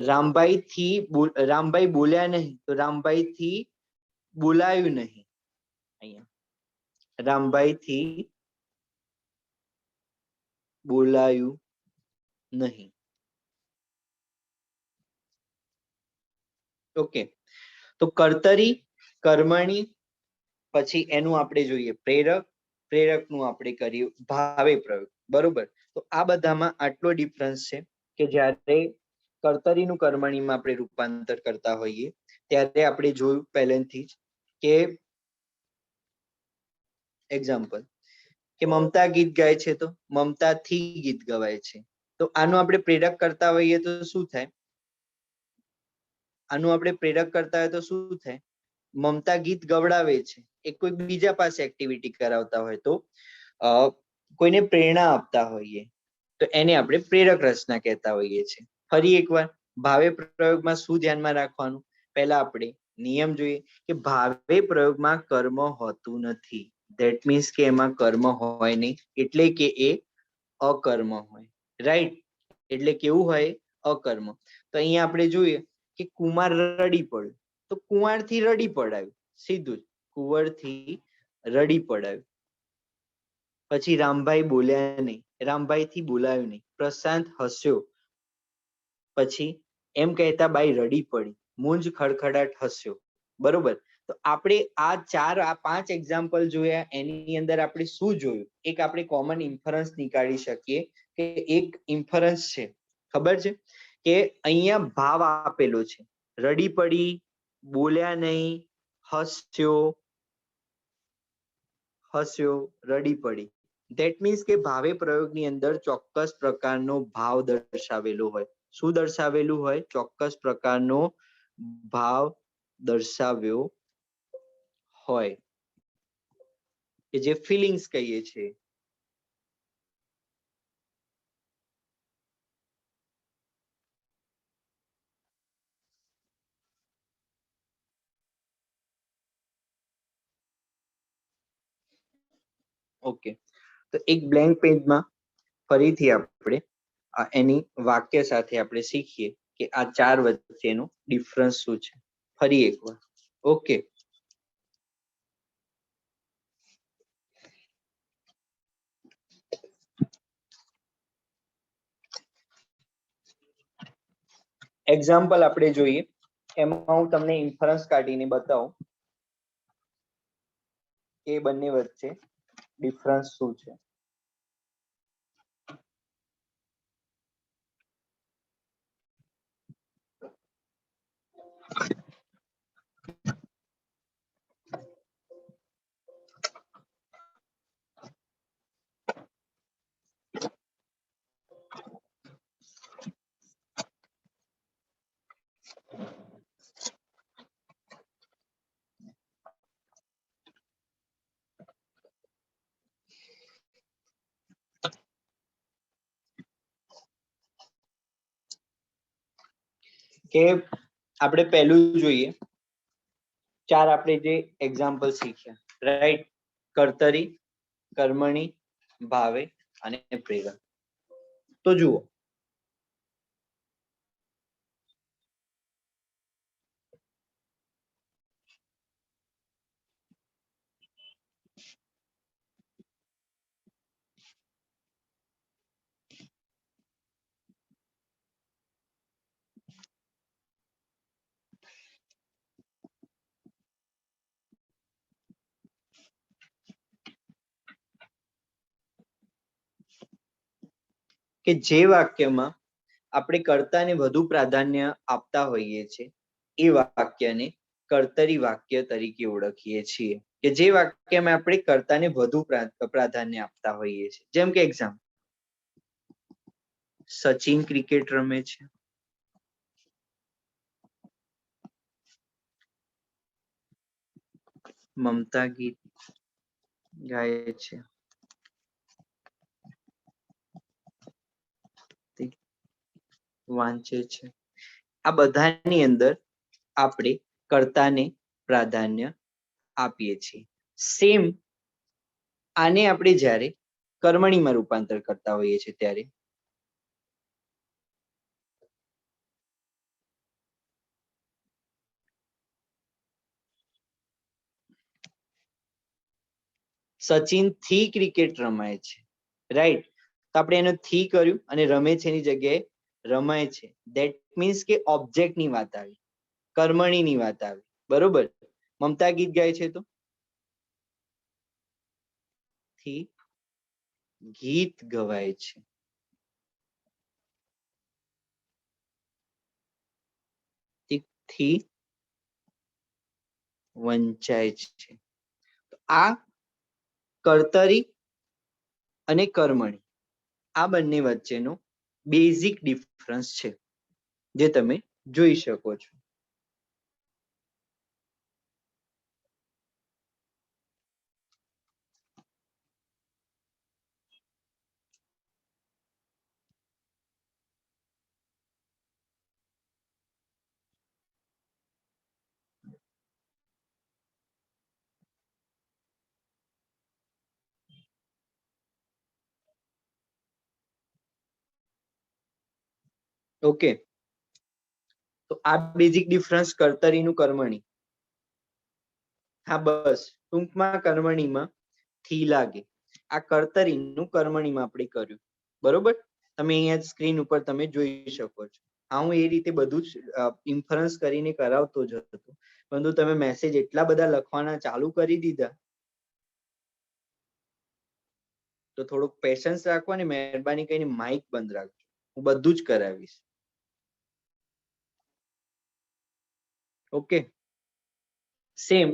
રામભાઈ બોલ્યા નહીં, તો રામભાઈ થી બોલાયું નહીં. અહીંયા રામભાઈ થી બોલાયું નહીં. ઓકે. તો કર્તરી, કર્મણી, પછી એનું આપણે જોઈએ પ્રેરક, પ્રેરકનું આપણે કર્યું ભાવે પ્રયોગ. બરોબર. તો આ બધામાં આટલો ડિફરન્સ છે કે જ્યારે કર્તરીનું કર્મણીમાં આપણે રૂપાંતર કરતા હોઈએ ત્યારે આપણે જોયું પહેલેથી જ કે એક્ઝામ્પલ કે મમતા ગીત ગાય છે તો મમતા થી ગીત ગવાય છે. તો આનું આપણે પ્રેરક કરતા હોઈએ તો શું થાય, આનું આપણે પ્રેરક કરતા હોય તો શું થાય, મમતા ગીત ગવડાવે છે, એ કોઈ બીજા પાસે એક્ટિવિટી કરાવતા હોય તો કોઈને પ્રેરણા આપતા હોઈએ તો એને આપણે પ્રેરક રચના કહેતા હોઈએ છીએ. ફરી એકવાર ભાવે પ્રયોગમાં શું ધ્યાનમાં રાખવાનું, પહેલા આપણે નિયમ જોઈએ કે ભાવે પ્રયોગમાં કર્મ હોતું નથી. ધેટ મીન્સ કે એમાં કર્મ હોય નહીં, એટલે કે એ અકર્મ હોય. રાઈટ. એટલે કેવું હોય? અકર્મ. તો અહીંયા આપણે જોઈએ કે કુમાર રડી પડ્યો, તો કુંવારથી રડી પડાયું, સીધું જ કુંવરથી રડી પડાયું. પછી રામભાઈ બોલ્યા નહીં, રામભાઈથી બોલાયું નહીં. પ્રશાંત હસ્યો, પછી એમ કહેતા બાઈ રડી પડી. મૂંજ ખડખડાટ હસ્યો. બરોબર. તો આપણે આ 5 એક્ઝામ્પલ જોયા. એની અંદર આપણે શું જોયું? એક આપણે કોમન ઇન્ફરન્સ નીકાળી શકીએ કે એક ઇન્ફરન્સ છે, ખબર છે કે અહીંયા ભાવ આપેલો છે. રડી પડી, બોલ્યા નહીં, હસ્યો, રડી પડી. ધેટ મીન્સ કે ભાવે પ્રયોગની અંદર ચોક્કસ પ્રકારનો ભાવ દર્શાવેલો હોય. શું દર્શાવેલું હોય? ચોક્કસ પ્રકારનો ભાવ દર્શાવ્યો હોય, કે જે ફિલિંગ્સ કહીએ છીએ. ઓકે, તો એક બ્લેન્ક પેજમાં ફરીથી આપણે એની વાક્ય સાથે આપણે શીખીએ કે આ 4 વચ્ચેનો ડિફરન્સ શું છે. ફરી એકવાર. ઓકે, એક્ઝામ્પલ આપણે જોઈએ. એમાં હું તમને ઇન્ફરન્સ કાઢીને બતાવું કે બંને વચ્ચે ડિફરન્સ શું છે. કે આપણે પહેલું જોઈએ. 4 આપણે જે એક્ઝામ્પલ શીખ્યા, રાઈટ? કર્તરી, કર્મણી, ભાવે અને પ્રેરક. તો જુઓ, કે જે વાક્યમાં આપણે કર્તાને વધુ પ્રાધાન્ય આપતા હોઈએ છીએ એ વાક્યને કર્તરી વાક્ય તરીકે ઓળખીએ છીએ. કે જે વાક્યમાં આપણે કર્તાને વધુ પ્રાધાન્ય આપતા હોઈએ છીએ. જેમ કે એક્ઝામ્પલ, સચિન ક્રિકેટ રમે છે, મમતા ગીત ગાય છે, વાંચે છે. આ બધાની અંદર આપણે કર્તાને પ્રાધાન્ય આપીએ છીએ. સેમ આને આપણે જ્યારે કર્મણીમાં રૂપાંતર કરતા હોઈએ છીએ ત્યારે સચિન થી ક્રિકેટ રમાય છે, રાઈટ? તો આપણે એનું થી કર્યું અને રમે છે એની જગ્યાએ રમાય છે. ધેટ મીન્સ કે ઓબ્જેક્ટ ની વાત આવી, કર્મણી ની વાત આવી. બરોબર. મમતા ગીત ગાય છે તો થી ગીત ગવાય છે. થી વંચાય છે. આ કર્તરી અને કર્મણી, આ બંને વચ્ચેનો બેઝિક ડિફરન્સ છે, જે તમે જોઈ શકો છો. ઓકે, તો આ બેઝિક ડિફરન્સ કર્તરીનું કર્મણી. હા બસ ટૂંકમાં કર્મણીમાં થી લાગે, આ કર્તરીનું કર્મણીમાં આપણે કર્યું. બરોબર, તમે અહીંયા સ્ક્રીન ઉપર તમે જોઈ શકો છો. હા, હું એ રીતે બધું જ ઇન્ફરન્સ કરીને કરાવતો જ હતો, પરંતુ તમે મેસેજ એટલા બધા લખવાના ચાલુ કરી દીધા, તો થોડુંક પેશન્સ રાખો અને મહેરબાની કરીને માઇક બંધ રાખજો. હું બધું જ કરાવીશ. ઓકે, સેમ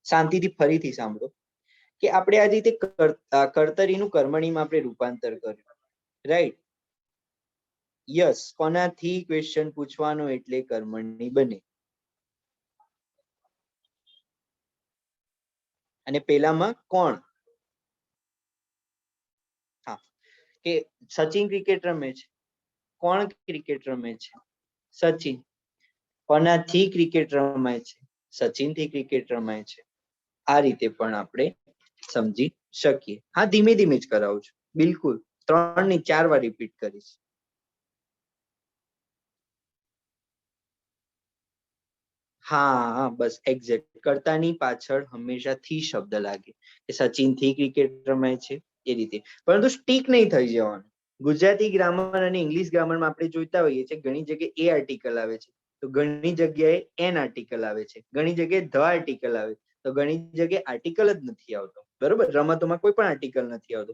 શાંતિથી ફરીથી સાંભળો કે આપણે આ રીતે કર્તરીનું કર્મણીમાં આપણે રૂપાંતર કર્યું, રાઈટ? યસ, કોનાથી ક્વેશ્ચન પૂછવાનો એટલે કર્મણી બને. અને પેલામાં કોણ? હા, કે સચિન ક્રિકેટ રમે છે. કોણ ક્રિકેટ રમે છે? સચિન. કોનાથી ક્રિકેટ રમાય છે? સચિનથી ક્રિકેટ રમાય છે. આ રીતે પણ આપણે સમજી શકીએ. હા, ધીમે ધીમે જ કરાવું છું, બિલકુલ 3 ની 4 વાર રિપીટ કરીશ. હા બસ એક્ઝેક્ટ, કર્તાની પાછળ હંમેશા થી શબ્દ લાગે, કે સચિન થી ક્રિકેટ રમાય છે એ રીતે. પરંતુ સ્ટીક નહીં થઈ જવાનું. ગુજરાતી ગ્રામર અને ઇંગ્લિશ ગ્રામરમાં આપણે જોઈતા હોઈએ છીએ ઘણી જગ્યાએ એ આર્ટિકલ આવે છે, તો ઘણી જગ્યાએ એન આર્ટિકલ આવે છે, ઘણી જગ્યાએ ધ આર્ટિકલ આવે, તો ઘણી જગ્યાએ આર્ટિકલ જ નથી આવતો. બરોબર, રમતોમાં કોઈ પણ આર્ટિકલ નથી આવતો.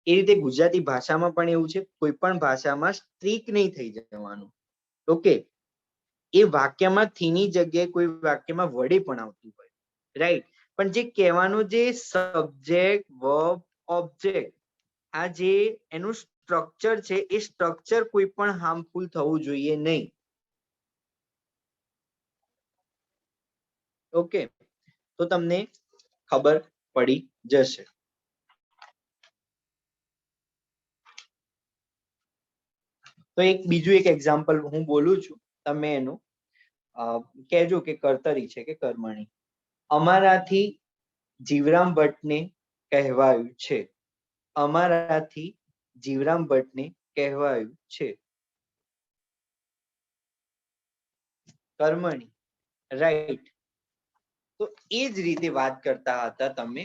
એ રીતે ગુજરાતી ભાષામાં પણ એવું છે, કોઈ પણ ભાષામાં સ્ટ્રીક નહીં થઈ જવાનું. ઓકે, એ વાક્યમાં થીની જગ્યાએ કોઈ વાક્યમાં વડે પણ આવતું હોય, રાઈટ? પણ જે કહેવાનું જે સબ્જેક્ટ વર્બ ઓબ્જેક્ટ, આ જે એનું સ્ટ્રક્ચર છે, એ સ્ટ્રક્ચર કોઈ પણ હાર્મફુલ થવું જોઈએ નહીં. ઓકે, તો તમને ખબર પડી જશે. તો એક બીજું એક એક્ઝામ્પલ હું બોલું છું, તમે એનું કહેજો કે કર્તરી છે કે કર્મણી. અમારાથી જીવરામ ભટ્ટને કહેવાયું છે. અમારાથી જીવરામ ભટ્ટને કહેવાયું છે. કર્મણી, રાઈટ? તો એ જ રીતે વાત કરતા હતા તમે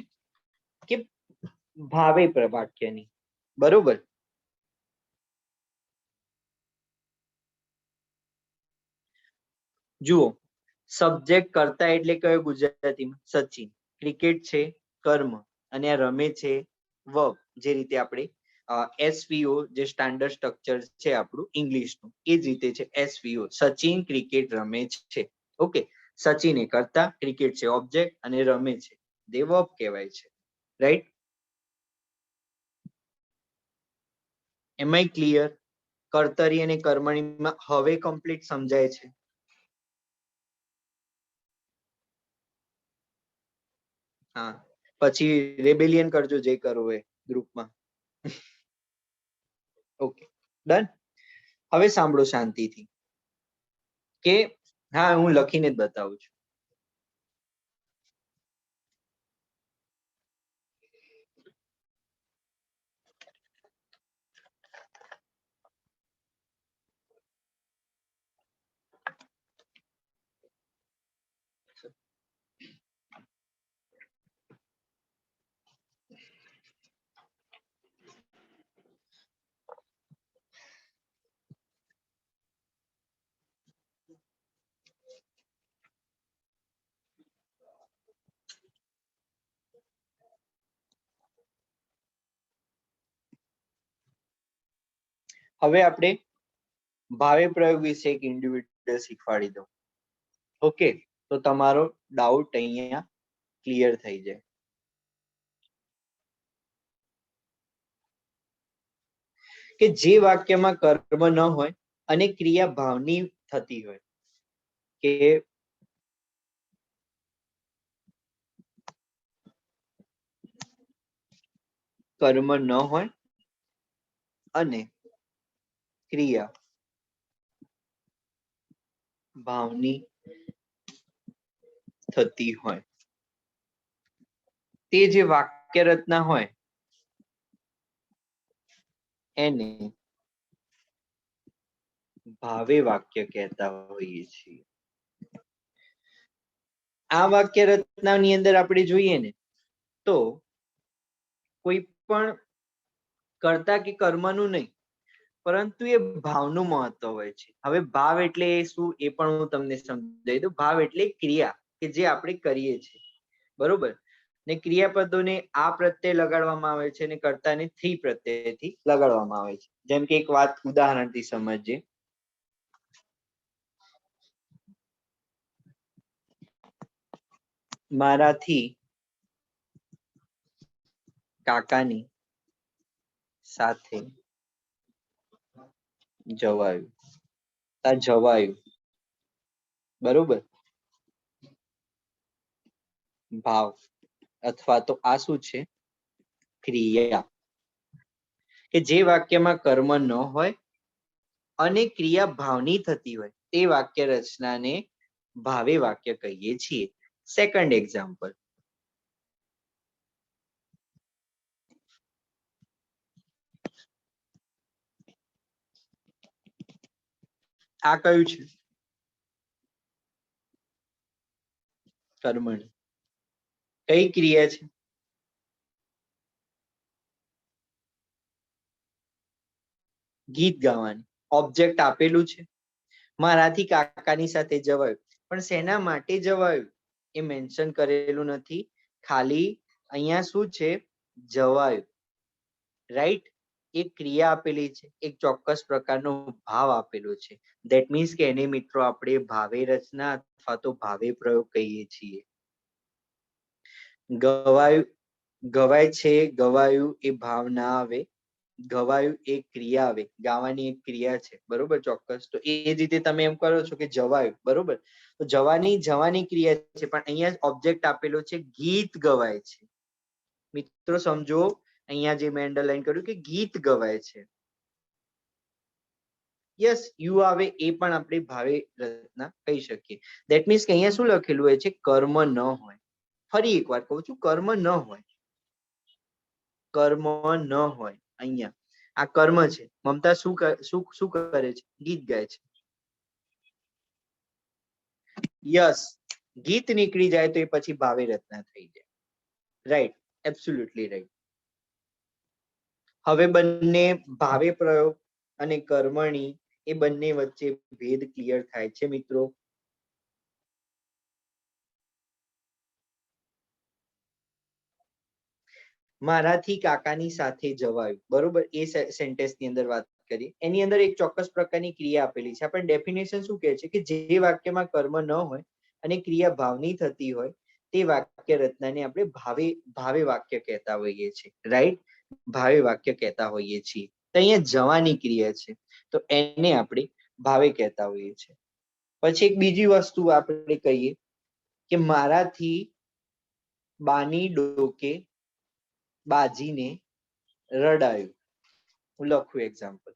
કે ભાવે વાક્યની. બરોબર, જુઓ, સબ્જેક્ટ કરતા એટલે કયો ગુજરાતીમાં? સચિન. ક્રિકેટ છે કર્મ, અને આ રમે છે વર્બ. જે રીતે આપણે એસવીઓ જે સ્ટાન્ડર્ડ સ્ટ્રક્ચર છે આપણું ઇંગ્લિશનું, એ જ રીતે છે એસવીઓ. સચિન ક્રિકેટ રમે છે. ઓકે, સચિન એ કરતા, ક્રિકેટ છે ઓબ્જેક્ટ, અને રમે છે તે વર્બ કહેવાય છે, રાઈટ? એમ આઈ ક્લિયર? કર્તરી અને કર્મણીમાં હવે કમ્પ્લીટ સમજાય છે? હા, પછી રેબેલિયન કરજો જે કરવું હોય ગ્રુપમાં. Okay, done. હવે સાંભળો શાંતિથી કે હા, હું લખીને જ બતાવું છું. હવે આપણે ભાવે પ્રયોગ વિશે એક ઇન્ડિવિડ્યુઅલ શીખવાડી દઉં. ઓકે, તો તમારો ડાઉટ અહીંયા ક્લિયર થઈ જાય. કે જે વાક્યમાં કર્મ ન હોય અને ક્રિયા ભાવની થતી હોય, કે કર્મ ન હોય અને ક્રિયા ભાવની થતી હોય, તે જે વાક્ય રચના હોય એને ભાવે વાક્ય કહેતા હોઈએ છીએ. આ વાક્ય રચનાની અંદર આપણે જોઈએ ને તો કોઈ પણ કર્તા કે કર્મનું નહીં, પરંતુ એ ભાવનું મહત્વ હોય છે. હવે ભાવ એટલે શું એ પણ હું તમને સમજાવી દઉં. ભાવ એટલે ક્રિયા કે જે આપણે કરીએ છીએ, બરોબર. ને ક્રિયાપદોને આ પ્રત્યે લગાડવામાં આવે છે અને કર્તાને થી પ્રત્યેથી લગાડવામાં આવે છે. જેમ કે એક વાત ઉદાહરણથી સમજીએ. મારાથી કાકાની સાથે જવાયું. આ જવાયું, બરોબર. ભાવ અથવા તો આ શું છે? ક્રિયા. કે જે વાક્યમાં કર્મ ન હોય અને ક્રિયા ભાવની થતી હોય તે વાક્ય રચનાને ભાવે વાક્ય કહીએ છીએ. Second example. આ કયું છે? કર્મણી. કઈ ક્રિયા છે? ગીત ગાવાની. ઓબ્જેક્ટ આપેલું છે, મારાથી કાકાની સાથે જવાયું. પણ શેના માટે જવાયું એ મેન્શન કરેલું નથી. ખાલી અહીંયા શું છે? જવાયું. રાઈટ. એક ક્રિયા આપેલી છે, એક ચોક્કસ પ્રકારનો ભાવ આપેલો છે. ધેટ મીન્સ કે એને મિત્રો આપણે ભાવે રચના અથવા તો ભાવે પ્રયોગ કહીએ છીએ. ગવાયું, ગવાય છે, ગવાયું એ ભાવ ના આવે. ગવાયું એક ક્રિયા આવે. ગાવાની એક ક્રિયા છે, બરોબર, ચોક્કસ. તો એ જ રીતે તમે એમ કરો છો કે જવાયું, બરોબર. તો જવાની ક્રિયા છે, પણ અહીંયા ઓબ્જેક્ટ આપેલો છે, ગીત ગવાય છે. મિત્રો સમજો, અહીંયા જે મેં અંડરલાઈન કર્યું કે ગીત ગવાય છે. યસ, યુ આવે એ પણ આપણે ભાવે રચના કહી શકીએ. ધેટ મીન્સ કે અહીંયા શું લખેલું હોય છે? કર્મ ન હોય. ફરી એક વાર કહું છું, કર્મ ન હોય. કર્મ ન હોય. અહીંયા આ કર્મ છે. મમતા શું શું કરે છે? ગીત ગાય છે. યસ, ગીત નીકળી જાય તો એ પછી ભાવે રચના થઈ જાય. Right, absolutely right. હવે બંને ભાવે પ્રયોગ અને કર્મણી એ બંને વચ્ચે ભેદ ક્લિયર થાય છે મિત્રો. મારાથી કાકાની સાથે જવાયું, બરોબર. એ સેન્ટેન્સ ની અંદર વાત કરી. એની અંદર એક ચોક્કસ પ્રકારની ક્રિયા આપેલી છે. આપણે ડેફિનેશન શું કહે છે કે જે વાક્યમાં કર્મ ન હોય અને ક્રિયા ભાવની થતી હોય તે વાક્ય રચનાને આપણે ભાવે વાક્ય કહેતા હોઈએ છીએ. રાઈટ, ભાવે વાક્ય કહેતા હોઈએ છીએ. તો અહીંયા જવાની ક્રિયા છે, તો એને આપણે ભાવે કહેતા હોઈએ છીએ. પછી એક બીજી વસ્તુ આપણે કહીએ કે મારાથી બાની ડોકે બાજીને રડાયું. હું લખું એક્ઝામ્પલ.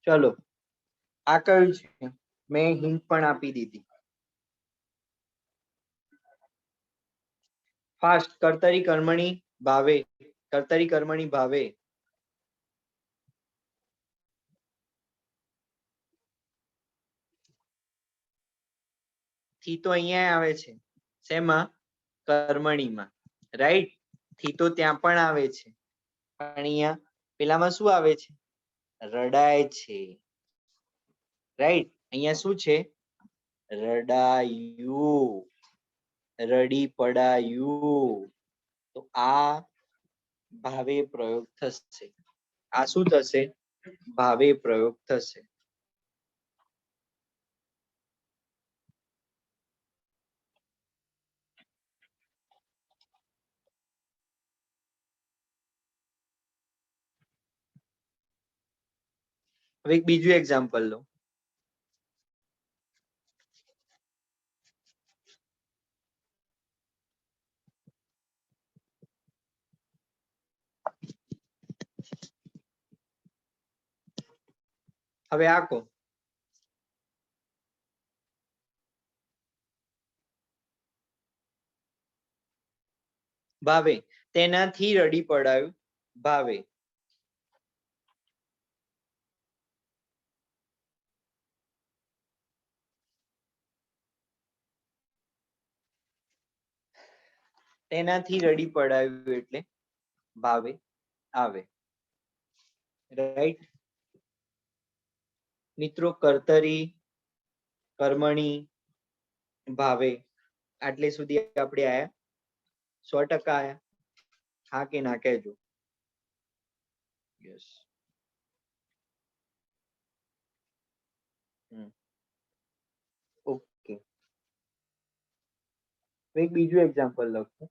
ચલો, આ કયું છે? મેં હિન્ટ પણ આપી દીધી. ફાસ્ટ. કર્તરી કર્મણી ભાવે. કર્તરી કર્મણી ભાવે. થી તો અહીંયા આવે છે. શેમાં? કર્મણીમાં. રાઈટ. થી તો ત્યાં પણ આવે છે, પણ અહીંયા પેલામાં શું આવે છે? રડાય છે. રાઈટ. અહીંયા શું છે? રડાયું, રડી પડાયું. તો આ ભાવે પ્રયોગ થશે. આ શું થશે? ભાવે પ્રયોગ થશે. હવે એક બીજું એક્ઝામ્પલ લો. હવે આ કહો, ભાવે, તેનાથી રડી પડાયું ભાવે. તેનાથી રડી પડાયું એટલે ભાવે આવે. રાઈટ મિત્રો, કર્તરી, કર્મણી, ભાવે આટલે સુધી આપણે આયા? 100% આયા? હા કે ના કહેજો. યસ. ઓકે, એક બીજું એક્ઝામ્પલ લખું.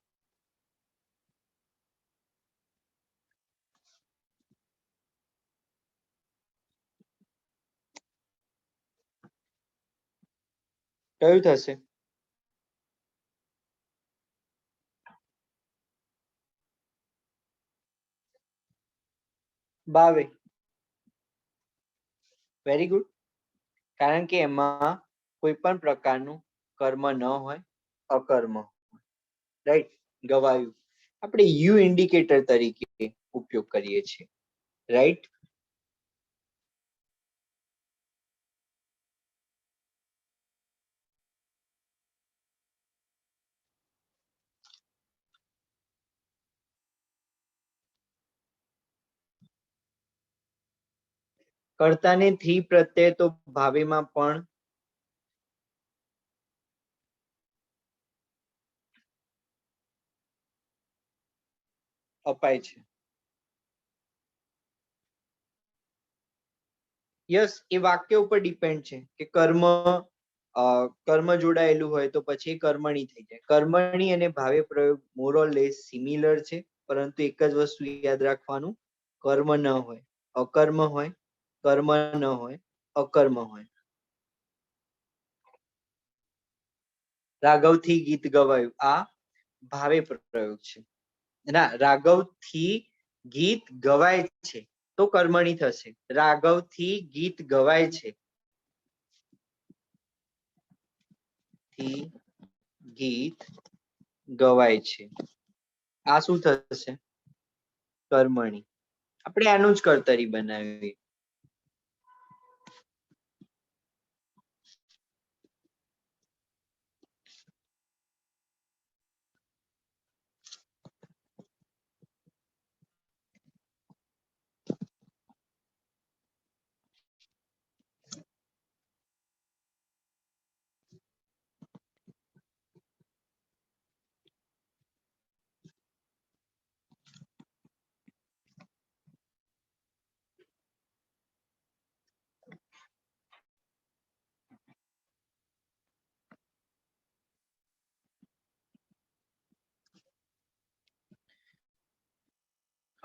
કયું થશે? ભાવે. Very good. કારણ કે એમાં કોઈ પણ પ્રકારનું કર્મ ન હોય, અકર્મ. રાઈટ, ગવાયું. આપણે યુ ઇન્ડિકેટર તરીકે ઉપયોગ કરીએ છીએ. રાઈટ. કર્તાને થી પ્રત્યે તો ભાવેમાં પણ અપાય છે. યસ, એ વાક્ય ઉપર ડિપેન્ડ છે કે કર્મ જોડાયેલું હોય તો પછી કર્મણી થઈ જાય. કર્મણી અને ભાવે પ્રયોગ મોર ઓર લેસ સિમિલર છે, પરંતુ એક જ વસ્તુ યાદ રાખવાનું, કર્મ ન હોય, અકર્મ હોય, કર્મ ન હોય, અકર્મ હોય. રાઘવથી ગીત ગવાયું, આ ભાવે પ્રયોગ છે. ના, રાઘવથી ગીત ગવાય છે તો કર્મણી થશે. રાઘવથી ગીત ગવાય છે, થી ગીત ગવાય છે, આ શું થશે? કર્મણી. આપણે આનું જ કર્તરી બનાવીએ.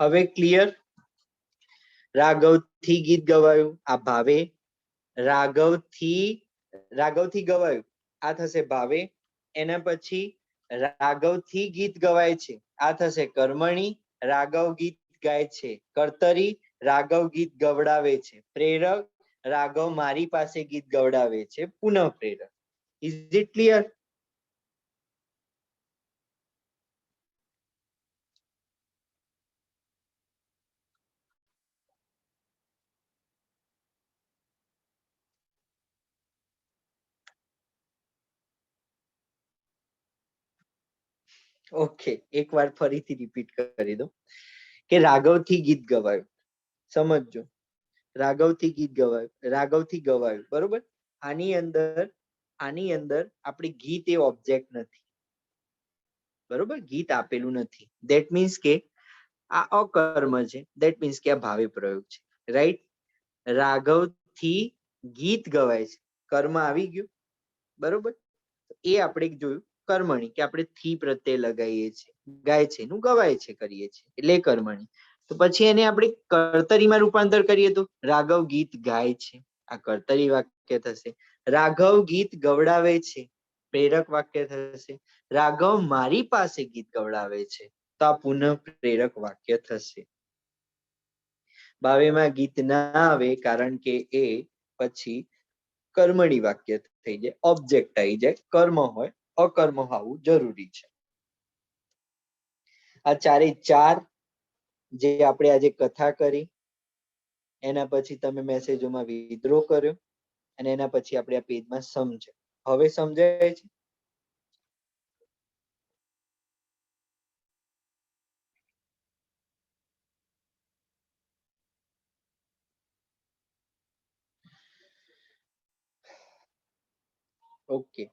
હવે ક્લિયર? રાઘવથી ગીત ગવાયું, આ ભાવે. રાઘવથી ગવાયું, આ થશે ભાવે. એના પછી રાઘવથી ગીત ગવાય છે, આ થશે કર્મણી. રાઘવ ગીત ગાય છે, કર્તરી. રાઘવ ગીત ગવડાવે છે, પ્રેરક. રાઘવ મારી પાસે ગીત ગવડાવે છે, પુનઃ પ્રેરક. Is it clear? ઓકે, એકવાર ફરીથી રિપીટ કરી દો કે રાઘવથી ગીત ગવાયું. સમજજો, રાઘવથી ગીત ગવાયું, રાઘવથી ગવાયું, બરોબર. આની અંદર આપણી ગીત એ ઓબ્જેક્ટ નથી, બરોબર. ગીત આપેલું નથી. ધેટ મીન્સ કે આ અકર્મ છે. ધેટ મીન્સ કે આ ભાવે પ્રયોગ છે. રાઈટ. રાઘવથી ગીત ગવાય છે, કર્મ આવી ગયું, બરોબર. એ આપણે જોયું કર્મણી, કે આપણે થી પ્રત્યે લગાવીએ છીએ, ગાય છે નું ગવાય છે કરીએ છીએ, એટલે કર્મણી. તો પછી એને આપણે કર્તરીમાં રૂપાંતર કરીએ તો રાઘવ ગીત ગાય છે, આ કર્તરી વાક્ય થશે. રાઘવ ગીત ગવડાવે છે, પ્રેરક વાક્ય થશે. રાઘવ મારી પાસે ગીત ગવડાવે છે, તો આ પુનઃ પ્રેરક વાક્ય થશે. ભાવેમાં ગીત ના આવે કારણ કે એ પછી કર્મણી વાક્ય થઈ જાય, ઓબ્જેક્ટ આવી જાય, કર્મ હોય, અકર્મ હોવું જરૂરી છે. આ ચારે ચાર જે આપણે આજે કથા કરી, એના પછી તમે મેસેજોમાં વિદ્રોહ કર્યો અને એના પછી આપણે આ પેજમાં સમજે. હવે સમજાય છે? ઓકે,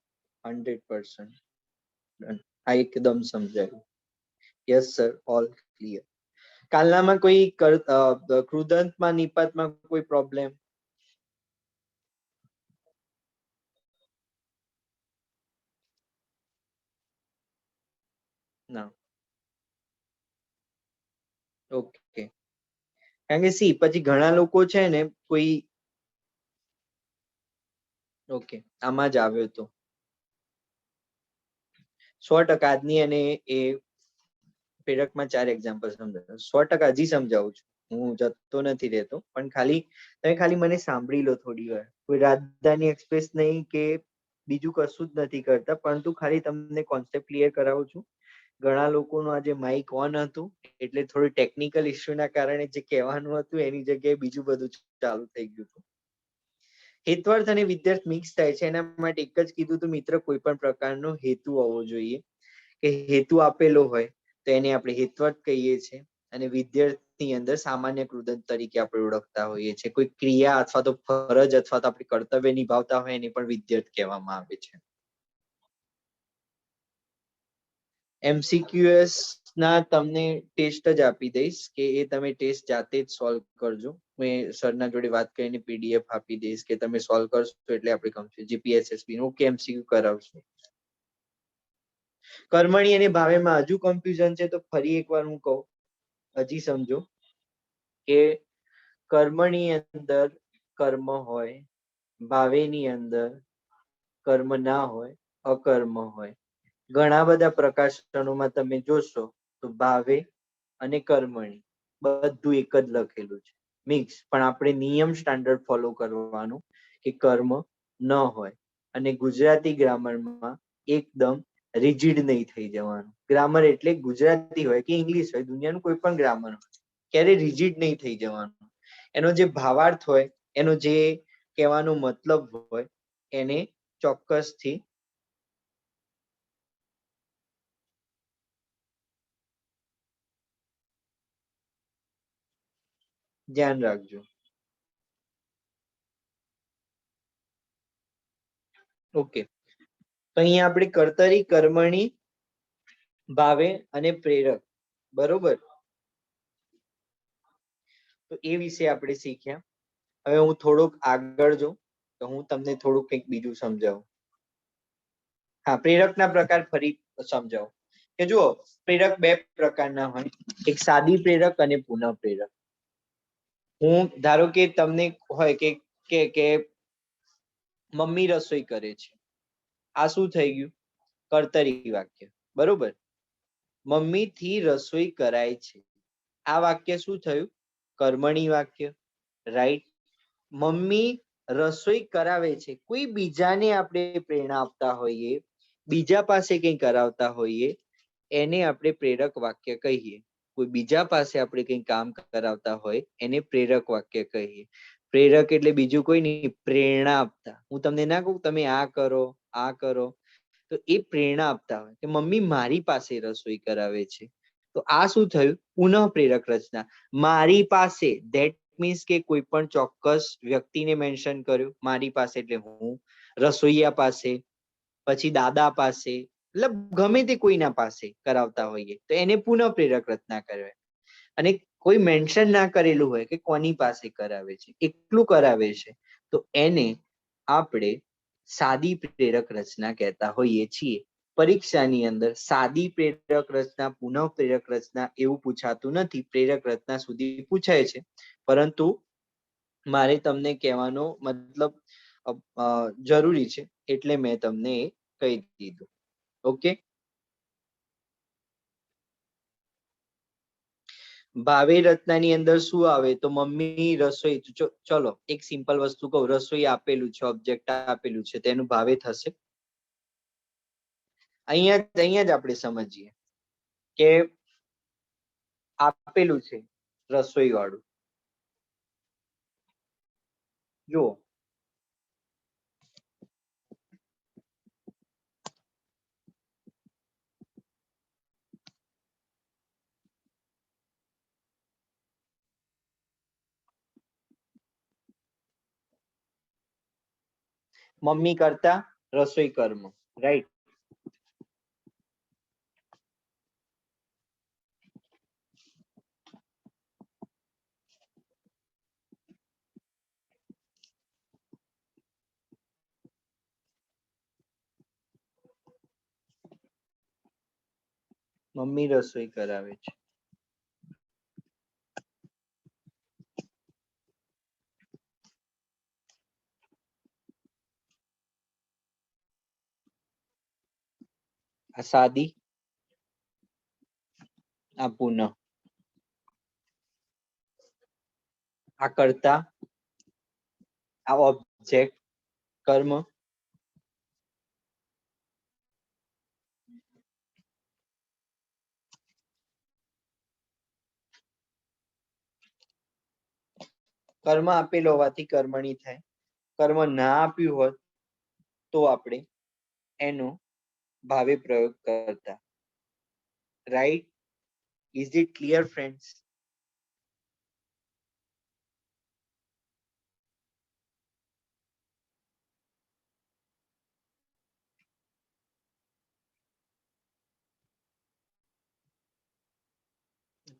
100%. આ એકદમ સમજાયું. Yes sir, all clear. કાલનામાં કોઈ કૃદંતમાં નિપાતમાં કોઈ પ્રોબ્લેમ? ના. ઓકે, કારણ કે સી પછી ઘણા લોકો છે ને કોઈ ઓકે આમાં જ આવ્યો તો 100% આજની અને એ પ્રેરકમાં 4 એક્ઝામ્પલ સમજાવ્યું. 100% હજી સમજાવું છું, હું જતો નથી રહેતો, પણ તમે ખાલી મને સાંભળી લો થોડી વાર. કોઈ રાજધાની એક્સપ્રેસ નહીં કે બીજું કશું જ નથી કરતા, પરંતુ ખાલી તમને કોન્સેપ્ટ ક્લિયર કરાવું છું. ઘણા લોકોનું આજે માઇક ઓન હતું એટલે થોડી ટેકનિકલ ઇસ્યુના કારણે જે કહેવાનું હતું એની જગ્યાએ બીજું બધું ચાલુ થઈ ગયું હતું. હેત્વાર્થ અને વિદ્યાર્થ મિક્સ થાય છે, એના માટે એક જ કીધું હતું મિત્ર, કોઈ પણ પ્રકારનો હેતુ હોવો જોઈએ. કે હેતુ આપેલો હોય તો એને આપણે હેત્વાર્થ કહીએ છીએ, અને વિદ્યાર્થની અંદર સામાન્ય કૃદંત તરીકે આપણે ઓળખતા હોઈએ છીએ. કોઈ ક્રિયા અથવા તો ફરજ અથવા તો આપણે કર્તવ્ય નિભાવતા હોય એને પણ વિદ્યાર્થ કહેવામાં આવે છે. MCQS ના તમને ટેસ્ટ જ આપી દઈશ કે એ તમે ટેસ્ટ જાતે જ સોલ્વ કરજો. મેં સરના જોડે વાત કરીને PDF આપી દઈશ કે તમે સોલ્વ કરશો એટલે આપણે કમ્પ્લીટ GPSSB નું કે MCQ કરાવશું. કર્મણી અને ભાવેમાં હજુ કન્ફ્યુઝન છે તો ફરી એકવાર હું કહું, હજી સમજો કે કર્મની અંદર કર્મ હોય, ભાવેની અંદર કર્મ ના હોય, અકર્મ હોય. ઘણા બધા પ્રકાશનોમાં તમે જોશો તો ભાવે અને કર્મણી બધું એક જ લખેલું છે, મિક્સ. પણ આપણે નિયમ સ્ટાન્ડર્ડ ફોલો કરવાનું કે કર્મ ન હોય, અને ગુજરાતી ગ્રામરમાં એકદમ રિજિડ નહીં થઈ જવાનું. ગ્રામર એટલે ગુજરાતી હોય કે ઇંગ્લિશ હોય, દુનિયાનું કોઈ પણ ગ્રામર હોય, ક્યારે રિજિડ નહીં થઈ જવાનું. એનો જે ભાવાર્થ હોય, એનો જે કહેવાનો મતલબ હોય, એને ચોક્કસથી ધ્યાન રાખજો. ઓકે, તો અહીંયા આપણે કર્તરી, કર્મણી, ભાવે અને પ્રેરક, બરોબર, તો એ વિશે આપણે શીખ્યા. હવે હું થોડુંક આગળ જાઉં તો હું તમને થોડુંક કંઈક બીજું સમજાવું. હા, પ્રેરકના પ્રકાર ફરી સમજાવું કે જુઓ, પ્રેરક બે પ્રકારના હોય, એક સાદી પ્રેરક અને પુનઃ પ્રેરક. હું ધારો કે તમને હોય કે મમ્મી રસોઈ કરે છે, આ શું થઈ ગયું? કર્તરી વાક્ય, બરોબર. મમ્મી થી રસોઈ કરાય છે, આ વાક્ય શું થયું? કર્મણી વાક્ય, રાઈટ. મમ્મી રસોઈ કરાવે છે, કોઈ બીજાને આપણે પ્રેરણા આપતા હોઈએ, બીજા પાસે કંઈ કરાવતા હોઈએ, એને આપણે પ્રેરક વાક્ય કહીએ. કોઈ બીજા પાસે આપણે કંઈ કામ કરાવતા હોય એને પ્રેરક વાક્ય કહીએ. પ્રેરક એટલે બીજું કોઈ નહીં, પ્રેરણા આપતા. હું તમને ના કહું તમે આ કરો, આ કરો, તો એ પ્રેરણા આપતા હોય કે મમ્મી મારી પાસે રસોઈ કરાવે છે. તો આ શું થયું? પુનઃ પ્રેરક રચના. મારી પાસે, ધેટ મીન્સ કે કોઈ પણ ચોક્કસ વ્યક્તિને મેન્શન કર્યું. મારી પાસે એટલે હું, રસોઈયા પાસે, પછી દાદા પાસે, મતલબ ગમે તે કોઈના પાસે કરાવતા હોઈએ તો એને પુનઃ પ્રેરક રચના કહેવાય. અને કોઈ મેન્શન ના કરેલું હોય કે કોની પાસે કરાવે છે, એકલું કરાવે છે, તો એને આપણે સાદી પ્રેરક રચના કહેતા હોઈએ છીએ. પરીક્ષાની અંદર સાદી પ્રેરક રચના, પુનઃ પ્રેરક રચના એવું પૂછાતું નથી. પ્રેરક રચના સુધી પૂછાય છે, પરંતુ મારે તમને કહેવાનો મતલબ જરૂરી છે એટલે મેં તમને એ કહી દીધું. ઓકે, ભાવે રત્નાની અંદર શું આવે તો મમ્મી રસોઈ ચલો એક સિમ્પલ વસ્તુ કહું, રસોઈ આપેલું છે, ઓબ્જેક્ટ આપેલું છે, તેનું ભાવે થશે. અહીંયા જ આપણે સમજીએ કે આપેલું છે રસોઈ વાળું. જુઓ મમ્મી કરતા રસોઈ કર્મ, રાઈટ. મમ્મી રસોઈ કરાવે છે. આ સાદી, આ પુનઃ, આ કરતા, આ ઓબ્જેક્ટ કર્મ, કર્મ આપેલો હોવાથી કર્મણી થાય. કર્મ ના આપ્યું હોત તો આપણે એનો ભાવે પ્રયોગ કરતા. Right? Is it clear friends?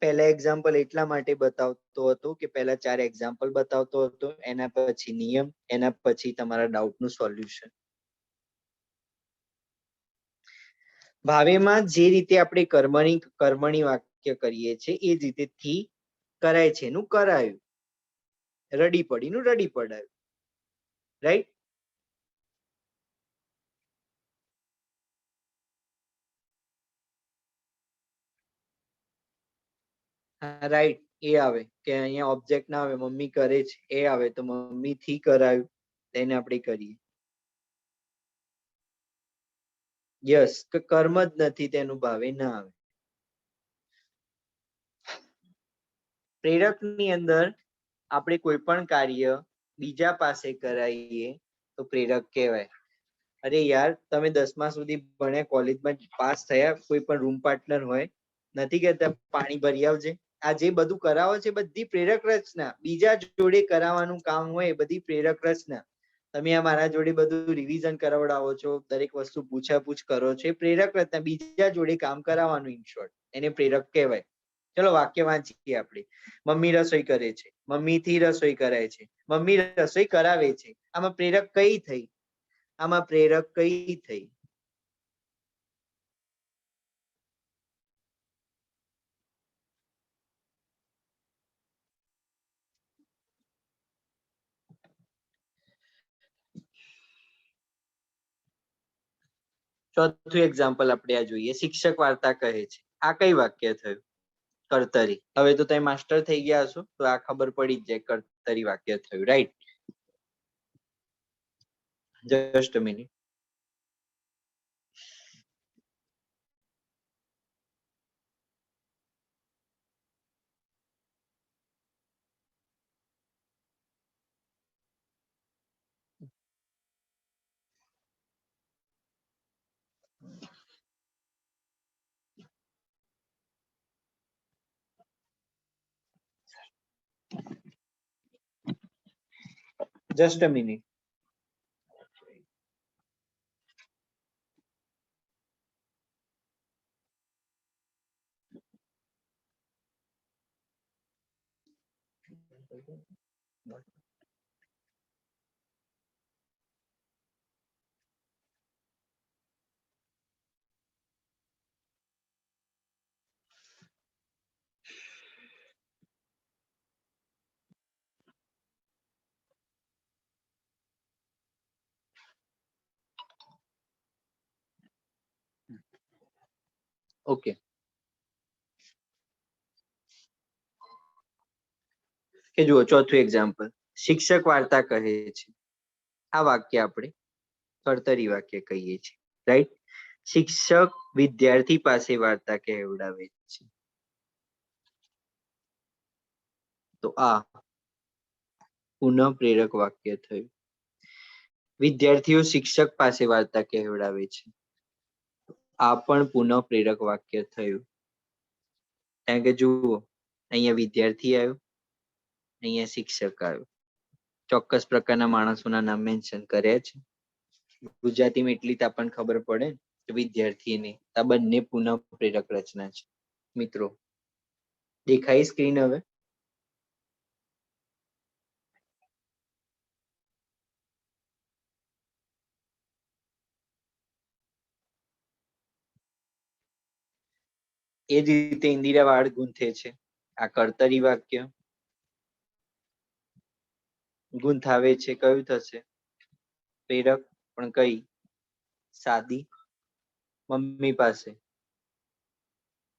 પહેલા એક્ઝામ્પલ એટલા માટે બતાવતો હતો કે પહેલા 4 એક્ઝામ્પલ બતાવતો હતો, એના પછી નિયમ, એના પછી તમારા ડાઉટનું સોલ્યુશન. ભાવેમાં જે રીતે આપણે કર્મણી વાક્ય કરીએ છીએ એ જ રીતે થી કરાય છે નું કરાયું, રડી પડીનું રડી પડાયું. રાઈટ? હા રાઈટ. એ આવે કે અહીંયા ઓબ્જેક્ટ ના આવે, મમ્મી કરે છે એ આવે તો મમ્મી થી કરાયું તેને આપણે કરીએ. યસ, કે કર્મ જ નથી તેનું ભાવે ના આવે. પ્રેરકની અંદર આપણે કોઈ પણ કાર્ય બીજા પાસે કરાવીએ તો પ્રેરક કહેવાય. અરે યાર, તમે 10મા સુધી ભણ્યા, કોલેજમાં પાસ થયા, કોઈ પણ રૂમ પાર્ટનર હોય, નથી કહેતા પાણી ભરી આવજે. આ જે બધું કરાવો છે બધી પ્રેરક રચના, બીજા જોડે કરાવવાનું કામ હોય એ બધી પ્રેરક રચના. તમે આ મારા જોડે બધું રિવિઝન કરાવડાવો છો, દરેક વસ્તુ પૂછાપૂછ કરો છો, એ પ્રેરક રચના, બીજા જોડે કામ કરાવવાનું, ઇન શોર્ટ એને પ્રેરક કહેવાય. ચલો વાક્ય વાંચીએ આપણે. મમ્મી રસોઈ કરે છે, મમ્મી થી રસોઈ કરાય છે, મમ્મી રસોઈ કરાવે છે. આમાં પ્રેરક કઈ થઈ? આમાં પ્રેરક કઈ થઈ? ચોથું એક્ઝામ્પલ આપણે આ જોઈએ. શિક્ષક વાર્તા કહે છે. આ કઈ વાક્ય થયું? કર્તરી. હવે તો તમે માસ્ટર થઈ ગયા છો તો આ ખબર પડી જ જાય, કર્તરી વાક્ય થયું. Right? Just a minute. Just a minute. Okay. કે જુઓ ચોથું એક્ઝામ્પલ, શિક્ષક વાર્તા કહે છે. આ વાક્ય આપણે કર્તરી વાક્ય કહીએ છીએ, રાઈટ? શિક્ષક વિદ્યાર્થી પાસે વાર્તા કહેવડાવે છે. તો આ પુનઃ પ્રેરક વાક્ય થયું. વિદ્યાર્થીઓ શિક્ષક પાસે વાર્તા કહેવડાવે છે. આ પણ પુનઃ પ્રેરક વાક્ય થયું. કારણ કે જુઓ, અહીંયા વિદ્યાર્થી આવ્યો, અહીંયા શિક્ષક આવ્યો. ચોક્કસ પ્રકારના માણસોના નામ મેન્શન કર્યા છે. ગુજરાતીમાં એટલી તો આપણને ખબર પડે કે વિદ્યાર્થીની આ બંને પુનઃ પ્રેરક રચના છે. મિત્રો દેખાય સ્ક્રીન હવે? એ જ રીતે ઇન્દિરા વાળ ગૂંથે છે. આ કર્તરી વાક્ય. ગૂંથાવે છે કયું થશે? પ્રેરક. પણ કઈ? સાદી. મમ્મી પાસે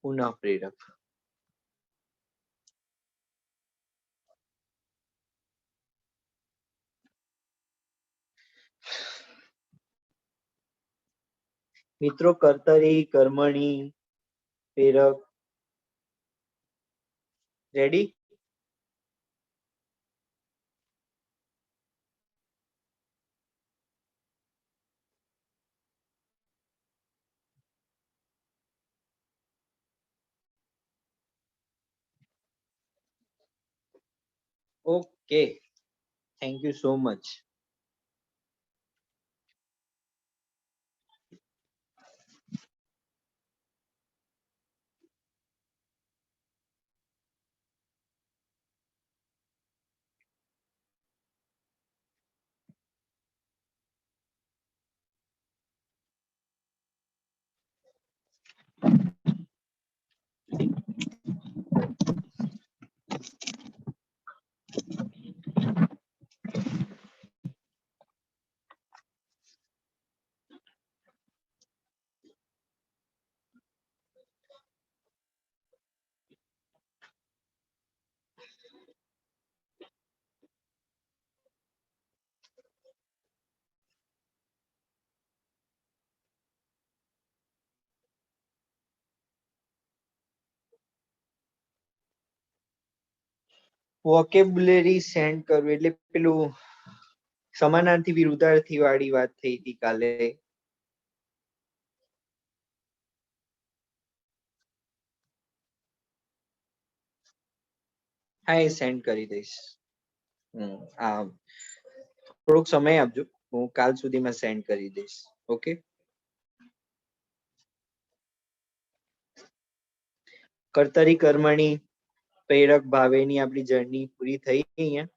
પુનઃ પ્રેરક. મિત્રો કર્તરી, કર્મણી, પ્રેરક ready? Okay, thank you so much. Vocabulary send કરવું એટલે પેલું સમાનાર્થી વિરુદ્ધાર્થી વાળી વાત થઈ હતી કાલે. હા, એ સેન્ડ કરી દઈશ. આ થોડોક સમય આપજો, હું કાલ સુધીમાં સેન્ડ કરી દઈશ. ઓકે, કર્તરી, કર્મણી, પ્રેરક, ભાવેની આપણી જર્ની પૂરી થઈ અહીંયા.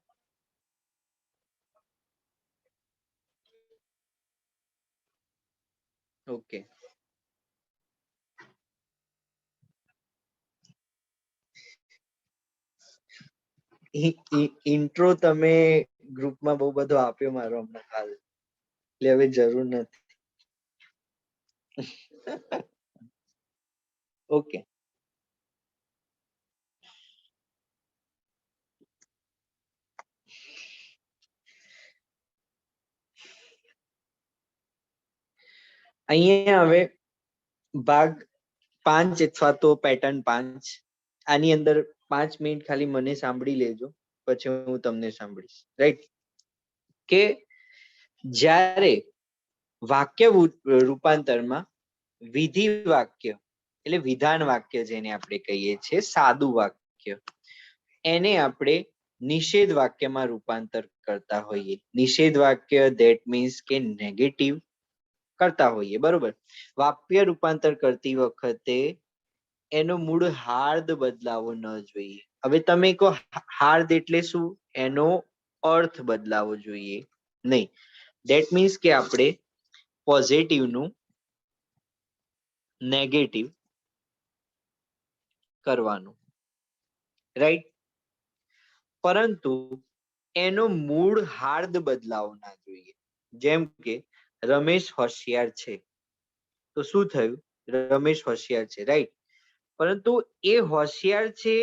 ઓકે, ઇન્ટ્રો તમે ગ્રુપમાં બહુ બધો આપ્યો મારો હમણાં હાલ, એટલે હવે જરૂર નથી. ઓકે, અહીંયા હવે ભાગ 5 અથવા તો પેટર્ન 5. આની અંદર 5 મિનિટ ખાલી મને સાંભળી લેજો, પછી હું તમને સાંભળીશ. રાઈટ? કે જ્યારે વાક્ય રૂપાંતરમાં વિધિ વાક્ય એટલે વિધાન વાક્ય જેને આપણે કહીએ છીએ, સાદું વાક્ય, એને આપણે નિષેધ વાક્યમાં રૂપાંતર કરતા હોઈએ. નિષેધ વાક્ય ધેટ મીન્સ કે નેગેટિવ કરતા હોઈએ, બરોબર? વાક્ય રૂપાંતર કરતી વખતે એનો મૂળ હાર્દ બદલાવો ન જોઈએ. હવે તમે કહો હાર્દ એટલે શું? એનો અર્થ બદલાવો જોઈએ નહીં. ધેટ મીન્સ કે આપણે પોઝિટિવ નું નેગેટિવ કરવાનું, રાઈટ? પરંતુ એનો મૂળ હાર્દ બદલાવો ના જોઈએ. જેમ કે રમેશ હોશિયાર છે, તો શું થયું? રમેશ હોશિયાર છે, રાઈટ? પરંતુ એ હોશિયાર છે,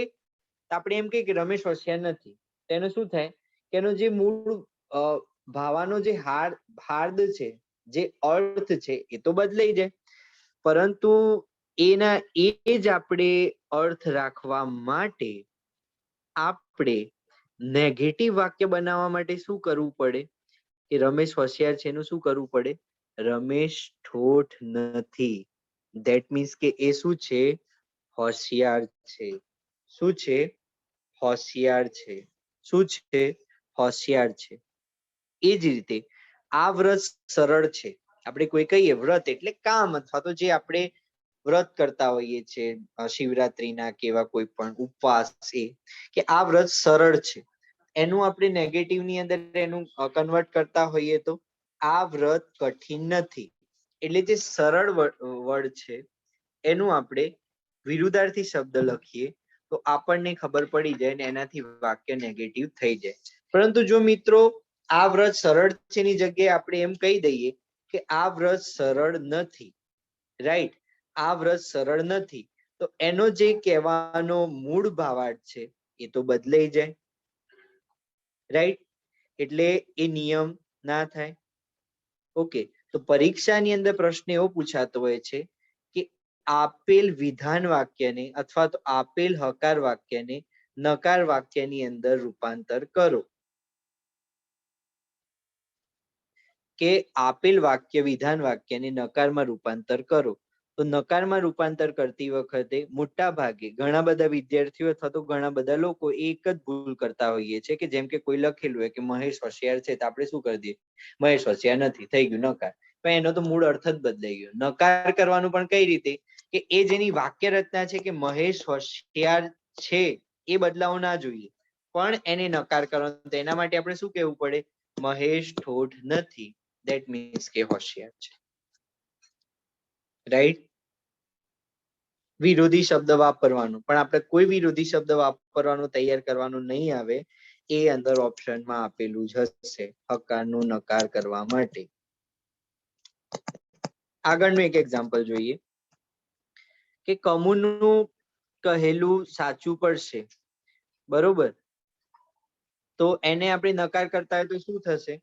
આપણે એમ કહીએ કે રમેશ હોશિયાર નથી, તેનું શું થાય કે એનો જે મૂળ ભાવાનો જે હાર્દ છે, જે અર્થ છે, એ તો બદલાઈ જાય, પરંતુ એના એ જ આપણે અર્થ રાખવા માટે આપણે નેગેટિવ વાક્ય બનાવવા માટે શું કરવું પડે કે રમેશ હોશિયાર છે એનું શું કરવું પડે? રમેશ ઠોઠ નથી. ધેટ મીન્સ કે એ શું છે? હોશિયાર છે. શું છે? હોશિયાર છે. શું છે? હોશિયાર છે. એ જ રીતે આ વ્રત સરળ છે. આપણે કોઈ કહીએ વ્રત એટલે કામ અથવા તો જે આપણે વ્રત કરતા હોઈએ છીએ શિવરાત્રીના કે એવા કોઈ પણ ઉપવાસ, એ કે આ વ્રત સરળ છે, એનું આપણે નેગેટિવ ની અંદર એનું કન્વર્ટ કરતા હોઈએ તો આ વ્રત કઠિન નથી. એટલે જે સરળ વર્ડ છે એનું આપણે વિરુદ્ધાર્થી શબ્દ લખીએ તો આપણને ખબર પડી જાય ને એનાથી વાક્ય નેગેટિવ થઈ જાય. પરંતુ જો મિત્રો આ વ્રત સરળ છે ની જગ્યાએ આપણે એમ કહી દઈએ કે આ વ્રત સરળ નથી, રાઈટ, આ વ્રત સરળ નથી, તો એનો જે કહેવાનો મૂળ ભાવાર્થ છે એ તો બદલાઈ જાય, રાઈટ. એટલે એ નિયમ ના થાય. ઓકે, તો પરીક્ષાની અંદર પ્રશ્ન એવો પૂછાતો હોય છે કે આપેલ વિધાન વાક્યને અથવા તો આપેલ હકાર વાક્યને નકાર વાક્યની અંદર રૂપાંતર કરો, કે આપેલ વાક્ય વિધાન વાક્યને નકારમાં રૂપાંતર કરો. તો નકારમાં રૂપાંતર કરતી વખતે મોટા ભાગે ઘણા બધા વિદ્યાર્થીઓ અથવા તો ઘણા બધા લોકો એક જ ભૂલ કરતા હોઈએ છે કે જેમ કે કોઈ લખેલું હોય કે મહેશ હોશિયાર છે તો આપણે શું કરી દઈએ? મહેશ હોશિયાર નથી, થઈ ગયું નકાર. પણ એનો તો મૂળ અર્થ જ બદલાઈ ગયો. નકાર કરવાનું પણ કઈ રીતે કે એ જેની વાક્ય રચના છે કે મહેશ હોશિયાર છે એ બદલાવું ના જોઈએ, પણ એને નકાર કરવાનો, તો એના માટે આપણે શું કહેવું પડે? મહેશ ઠોઠ નથી. That means કે હોશિયાર છે, રાઈટ. વિરોધી શબ્દ વાપરવાનું, પણ આપણે કોઈ વિરોધી શબ્દ વાપરવાનું તૈયાર કરવાનું નહીં આવે, એ અંદર ઓપ્શનમાં આપેલું જ હશે હકારનું નકાર કરવા માટે. આગળનું એક એક્ઝામ્પલ જોઈએ કે કમુનું કહેલું સાચું પડશે, બરોબર. તો એને આપણે નકાર કરતા હોય તો શું થશે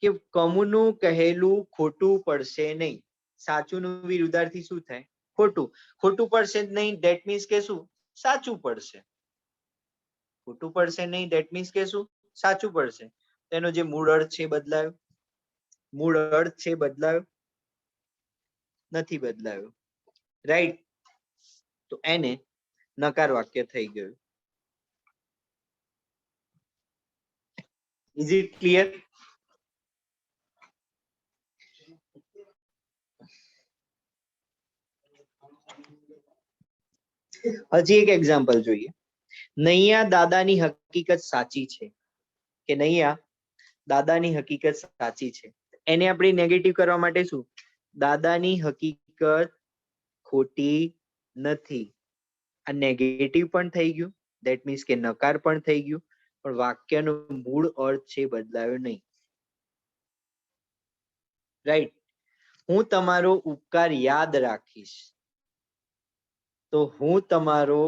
કે કમુનું કહેલું ખોટું પડશે નહીં. સાચું નું વિરુદ્ધાર્થી શું થાય? ખોટું. ખોટું પડશે નહીં, ધેટ મીન્સ કે શું? સાચું પડશે. ખોટું પડશે નહીં, ધેટ મીન્સ કે શું? સાચું પડશે. તેનો જે મૂળ અર્થ છે બદલાયો? મૂળ અર્થ છે બદલાયો? નથી બદલાયો, રાઈટ. તો એને નકાર વાક્ય થઈ ગયું. Is it clear? હજી એક એક્ઝામ્પલ જોઈએ. નૈયા દાદાની હકીકત સાચી છે, કે નૈયા દાદાની હકીકત સાચી છે, એને આપણે નેગેટિવ કરવા માટે શું? દાદાની હકીકત ખોટી નથી. આ નેગેટિવ પણ થઈ ગયું, ધેટ મીન્સ કે નકાર પણ થઈ ગયું, પણ વાક્યનો મૂળ અર્થ છે બદલાયો નહીં, રાઈટ. હું તમારો ઉપકાર યાદ રાખીશ, તો હું તમારો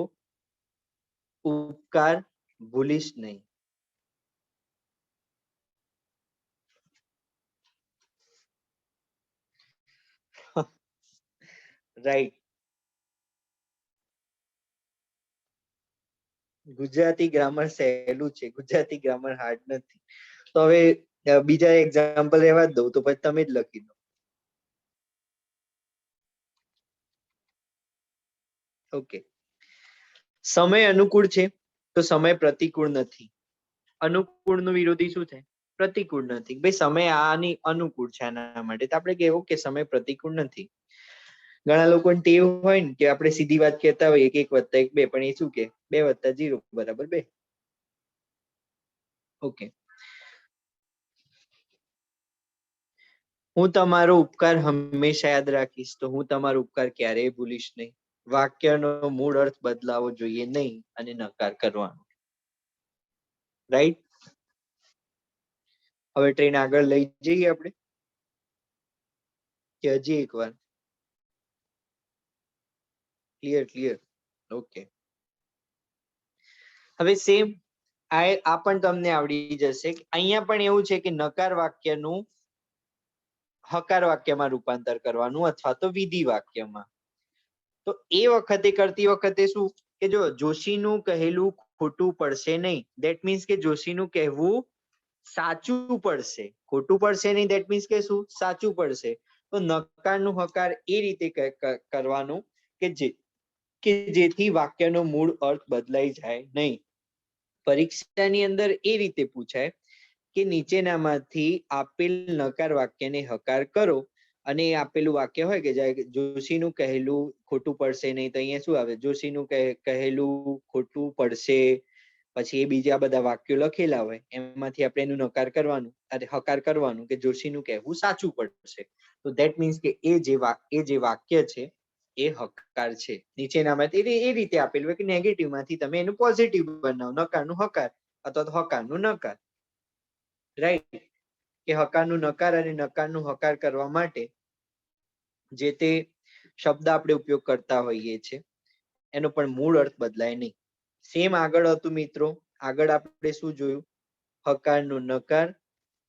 ઉપકાર ભૂલીશ નહીં. રાઈટ. ગુજરાતી ગ્રામર સહેલું છે, ગુજરાતી ગ્રામર હાર્ડ નથી. તો હવે બીજા એક્ઝામ્પલ રહેવા જ દઉં, તો પછી તમે જ લખી દો. ઓકે, સમય અનુકૂળ છે તો સમય પ્રતિકૂળ નથી. અનુકૂળ નું વિરોધી શું થાય? પ્રતિકૂળ નથી. ભાઈ સમય આની અનુકૂળ છે આના માટે, તો આપણે કહેવું કે સમય પ્રતિકૂળ નથી. ઘણા લોકોને ટેવ હોય ને કે આપણે સીધી વાત કહેતા હોઈએ કે 1 + 1 2, પણ એ શું કે 2 + 0 = 2. ઓકે, હું તમારો ઉપકાર હંમેશા યાદ રાખીશ, તો હું તમારો ઉપકાર ક્યારેય ભૂલીશ નહીં. વાક્યનો મૂળ અર્થ બદલાવો જોઈએ નહીં અને નકાર કરવાનો, રાઈટ. હવે ટ્રેન આગળ લઈ જઈએ આપણે કે હજી એક વાર? ક્લિયર? ઓકે. હવે સેમ આ પણ તમને આવડી જશે. અહીંયા પણ એવું છે કે નકાર વાક્યનું હકાર વાક્યમાં રૂપાંતર કરવાનું અથવા તો વિધિ વાક્યમાં. તો એ વખતે કરતી વખતે શું કે જો જોશીનું કહેલું ખોટું પડશે નહીં, ધેટ મીન્સ કે જોશીનું કહેવું સાચું પડશે. ખોટું પડશે નહીં ધેટ મીન્સ કે શું સાચું પડશે. તો નકારનું હકાર એ રીતે કરવાનું કે જેથી વાક્યનો મૂળ અર્થ બદલાઈ જાય નહીં. પરીક્ષાની અંદર એ રીતે પૂછાય કે નીચેનામાંથી આપેલ નકાર વાક્યને હકાર કરો, અને આપેલું વાક્ય હોય કે જોશીનું કહેલું ખોટું પડશે નહીં, તો અહીંયા શું આવે? જોશીનું કહેલું ખોટું પડશે, પછી એ બીજા બધા વાક્યો લખેલા હોય એમાંથી આપણે એનું નકાર કરવાનું અને હકાર કરવાનું કે જોશીનું કહેવું સાચું પડશે. તો ધેટ મીન્સ કે એ જે વાક્ય છે એ હકાર છે. નીચેનામાંથી એ રીતે આપેલું હોય કે નેગેટિવ માંથી તમે એનું પોઝિટિવ બનાવો, નકારનું હકાર અથવા તો હકારનું નકાર. રાઈટ? કે હકારનું નકાર અને નકારનું હકાર કરવા માટે જે તે શબ્દ આપણે ઉપયોગ કરતા હોઈએ છીએ એનો પણ મૂળ અર્થ બદલાય નહીં. સેમ આગળ હતું મિત્રો. આગળ આપણે શું જોયું? હકારનું નકાર,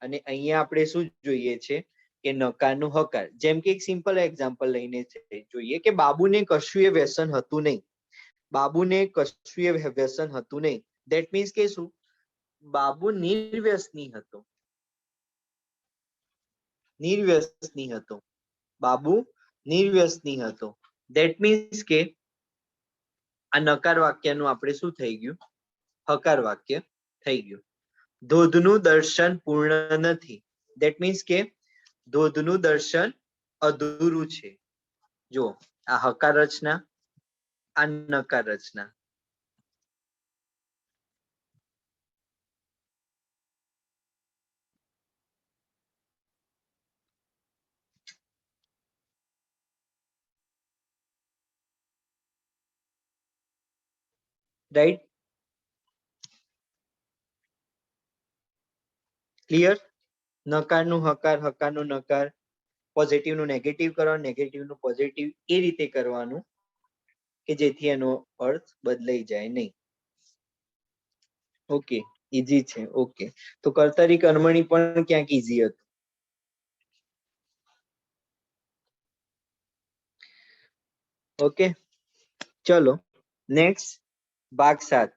અને અહીંયા આપણે શું જોઈએ છે કે નકારનું હકાર. જેમ કે એક સિમ્પલ એક્ઝામ્પલ લઈને જોઈએ કે બાબુને કશું એ વ્યસન હતું નહીં. બાબુને કશું એ વ્યસન હતું નહીં. ધેટ મીન્સ કે શું? બાબુ નિર્વ્યસની હતો. નિર્વ્યસની હતો. બાબુ નિર્વ્યસની હતો. ધેટ મીન્સ કે આ નકાર વાક્યનું આપણે શું થઈ ગયું? હકાર વાક્ય થઈ ગયું. ધોધનું દર્શન પૂર્ણ નથી. ધેટ મીન્સ કે ધોધનું દર્શન અધૂરું છે. જો આ હકાર રચના, આ નકાર રચના. રાઈટ? ક્લિયર? નકારનું હકાર, હકારનું નકાર, પોઝિટિવ નું નેગેટિવ કરવાનું, નેગેટિવ નું પોઝિટિવ, એ રીતે કરવાનું કે જેથી એનો અર્થ બદલાઈ જાય નહીં. ઓકે, ઈઝી છે. ઓકે, તો કર્તરી કર્મણી પણ ક્યાંક ઈઝી હતું. ઓકે, ચલો નેક્સ્ટ ભાગ 7.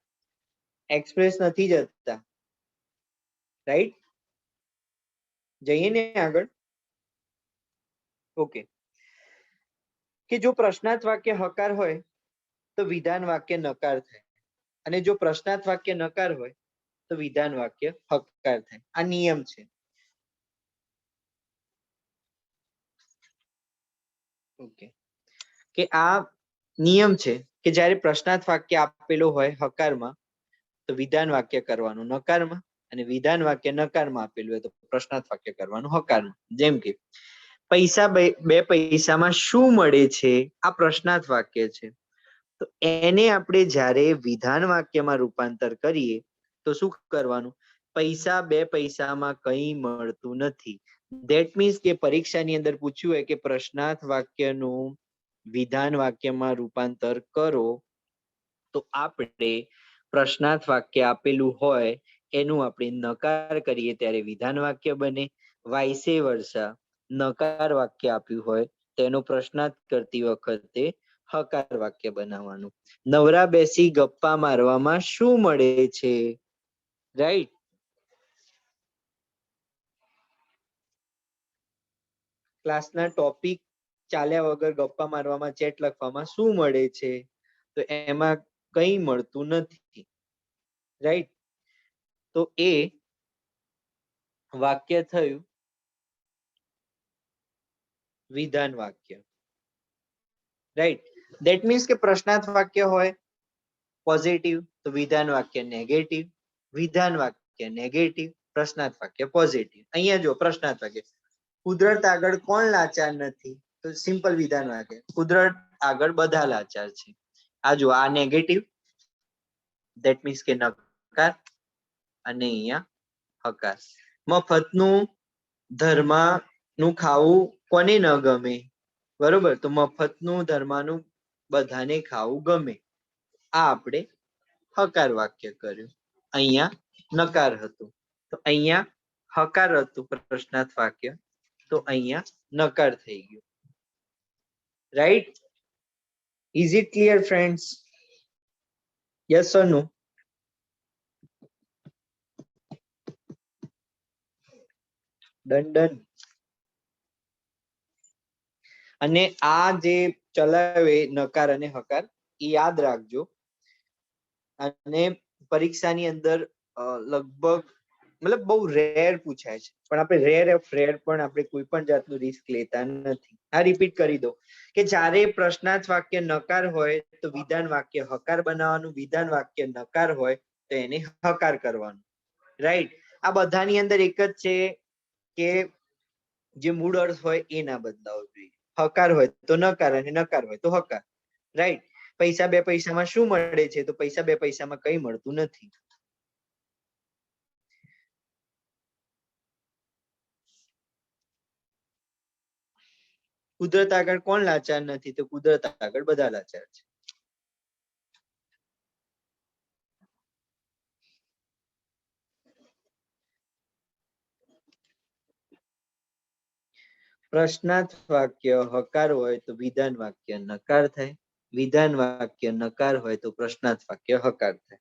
એક્સપ્રેસ નથી જતા. રાઈટ? જઈએ ને આગળ. ઓકે, કે જો પ્રશ્નાર્થ વાક્ય હકાર હોય તો વિધાન વાક્ય નકાર થાય, અને જો પ્રશ્નાર્થ વાક્ય નકાર હોય તો વિધાન વાક્ય હકાર થાય. આ નિયમ છે. ઓકે, કે આ નિયમ છે કે જ્યારે પ્રશ્નાર્થ વાક્ય આપેલો હોય હકારમાં તો વિધાન વાક્ય કરવાનું નકારમાં, અને વિધાન વાક્ય નકારમાં આપેલું હોય તો પ્રશ્નાર્થ વાક્ય કરવાનું હકારમાં. જેમ કે પૈસા 2 પૈસામાં શું મળે છે? આ પ્રશ્નાર્થ વાક્ય છે. તો એને આપણે જ્યારે વિધાન વાક્યમાં રૂપાંતર કરીએ તો શું કરવાનું? પૈસા 2 પૈસામાં કંઈ મળતું નથી. ધેટ મીન્સ કે પરીક્ષાની અંદર પૂછ્યું હોય કે પ્રશ્નાર્થ વાક્યનું વિધાન વાક્યમાં રૂપાંતર કરો, તો આપણે પ્રશ્નાર્થ વાક્ય આપેલું હોય એનું આપણે નકાર કરીએ ત્યારે વિધાન વાક્ય બને. વાઇસે વર્સા, નકાર વાક્ય આપ્યું હોય તેનો પ્રશ્નાર્થ કરતી વખતે હકાર વાક્ય બનાવવાનું. નવરા બેસી ગપ્પા મારવામાં શું મળે છે? રાઈટ? ક્લાસના ટોપિક ચાલ્યા વગર ગપ્પા મારવામાં, ચેટ લખવામાં શું મળે છે? તો એમાં કંઈ મળતું નથી. રાઈટ? તો એ વાક્ય થયું વિધાન વાક્ય. રાઈટ? ધેટ મીન્સ કે પ્રશ્નાર્થ વાક્ય હોય પોઝિટિવ તો વિધાન વાક્ય નેગેટિવ, વિધાન વાક્ય નેગેટિવ, પ્રશ્નાર્થ વાક્ય પોઝિટિવ. અહીંયા જો પ્રશ્નાર્થ વાક્ય, કુદરત આગળ કોણ લાચાર નથી? તો સિમ્પલ વિધાન વાક્ય, કુદરત આગળ બધા લાચાર છે. આ જો આ નેગેટિવ, ધેટ મીન્સ કે નકાર, અને અહીંયા હકાર. મફતનું ધર્માનું ખાવું કોને ન ગમે? બરોબર, તો મફતનું ધર્માનું બધાને ખાવું ગમે. આ આપણે હકાર વાક્ય કર્યું. અહીંયા નકાર હતું, તો અહીંયા હકાર હતું પ્રશ્નાર્થ વાક્ય, તો અહીંયા નકાર થઈ ગયું. Right? Is it clear friends? Yes or no? Done done. અને આ જે ચલાવે નકાર અને હકાર એ યાદ રાખજો. અને પરીક્ષાની અંદર લગભગ મતલબ બહુ રેર પૂછાય છે, પણ આપણે રેર ઓફ રેર પણ આપણે કોઈ પણ જાતનું રિસ્ક લેતા નથી. આ રિપીટ કરી દો કે જ્યારે પ્રશ્નાર્થ વાક્ય નકાર હોય તો વિધાન વાક્ય હકાર બનાવવાનું, વિધાન વાક્ય નકાર હોય તો એને હકાર કરવાનું. રાઈટ? આ બધાની અંદર એક જ છે કે જે મૂળ અર્થ હોય એ ના બદલાવો જોઈએ. હકાર હોય તો નકાર અને નકાર હોય તો હકાર. રાઈટ? પૈસા બે પૈસામાં શું મળે છે? તો પૈસા બે પૈસામાં કઈ મળતું નથી. કુદરત આગળ કોણ લાચાર નથી? તો કુદરત આગળ બધા લાચાર છે. પ્રશ્નાર્થ વાક્ય હકાર હોય તો વિધાન વાક્ય નકાર થાય, વિધાન વાક્ય નકાર હોય તો પ્રશ્નાર્થ વાક્ય હકાર થાય.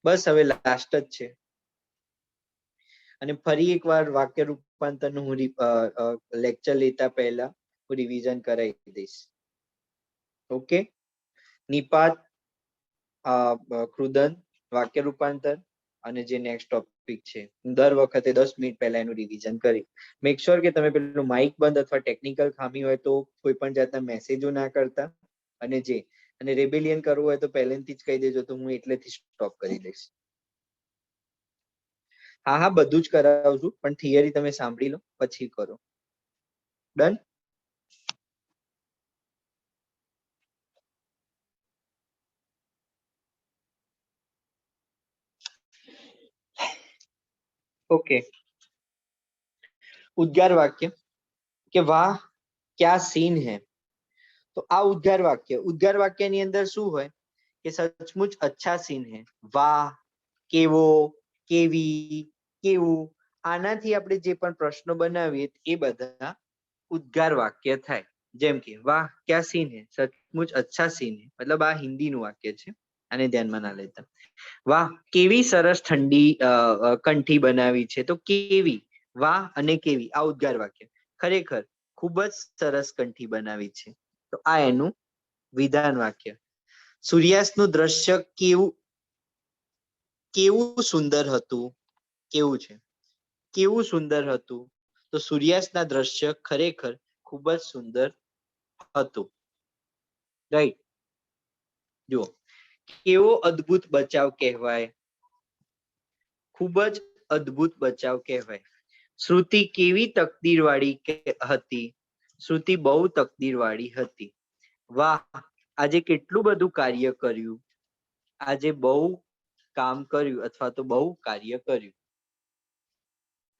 બસ હવે લાસ્ટ જ છે. અને ફરી એકવાર વાક્ય રૂપાંતરનું હું લેક્ચર લેતા પહેલા હું રિવિઝન કરાવી દઈશ. ઓકે? નિપાત, કૃદંત, વાક્ય રૂપાંતર અને જે નેક્સ્ટ ટોપિક છે, હું દર વખતે 10 મિનિટ પહેલા એનું રિવિઝન કરી. મેક શ્યોર કે તમે પેલું માઇક બંધ અથવા ટેકનિકલ ખામી હોય તો કોઈ પણ જાતના મેસેજો ના કરતા. અને રેબેલિયન કરવું હોય તો પહેલેથી જ કહી દેજો, તો હું એટલેથી સ્ટોપ કરી દઈશ. હા હા, બધું જ કરાવું છું, પણ થિયરી તમે સાંભળી લો પછી કરો. ડન? ओके. उद्गार वाक्य કે વાહ क्या सीन है, તો આ ઉદ્ગાર વાક્યની અંદર શું હોય કે સચમુચ અચ્છા સીન હે, વાહ, કેવો, કેવી, કેવું, આનાથી આપણે જે પણ પ્રશ્નો બનાવીએ એ બધા ઉદ્ગાર વાક્ય થાય. જેમ કે વાહ क्या सीन है, સચમુચ અચ્છા સીન હે, મતલબ આ હિન્દીનું વાક્ય છે, આને ધ્યાનમાં ના લેતા. વાહ કેવી સરસ ઠંડી કંઠી બનાવી છે, તો કેવી, વાહ અને કેવી આ ઉદ્ગાર વાક્ય. ખરેખર ખૂબ જ સરસ કંઠી બનાવી છે, તો આ એનું વિધાન વાક્ય. સૂર્યાસ્તનું દ્રશ્ય કેવું કેવું સુંદર હતું, કેવું છે, કેવું સુંદર હતું, તો સૂર્યાસ્તના દ્રશ્ય ખરેખર ખૂબ જ સુંદર હતું. રાઈટ? જુઓ, કેવો અદ્ભુત બચાવ કહેવાય, ખૂબ જ અદ્ભુત બચાવ કહેવાય. શ્રુતિ કેવી તકદીર વાળી હતી, શ્રુતિ બહુ તકદીર વાળી હતી. વાહ આજે કેટલું બધું કાર્ય કર્યું, આજે બહુ કામ કર્યું અથવા તો બહુ કાર્ય કર્યું.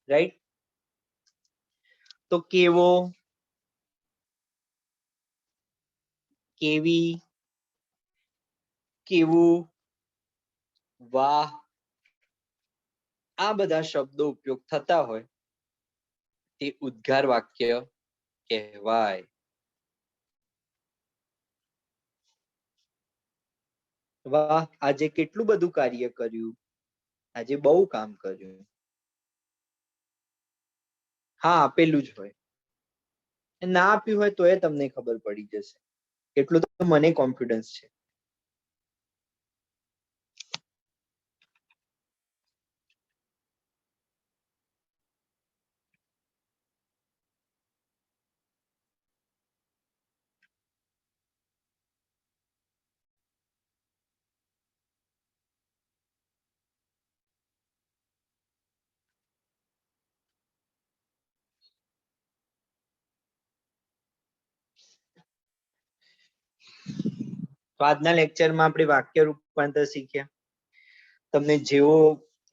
રાઈટ? તો કેવો, કેવી, કેવું, વાહ, આ બધા શબ્દો ઉપયોગ થતા હોય તે ઉદ્ગાર વાક્ય કહેવાય. વાહ આજે કેટલું બધું કાર્ય કર્યું, આજે બહુ કામ કર્યું. હા આપેલું જ હોય, ના આપ્યું હોય તો એ તમને ખબર પડી જશે, એટલું તો મને કોન્ફિડન્સ છે. તો આજના લેક્ચરમાં આપણે વાક્ય રૂપાંતર શીખ્યા. તમને જેવો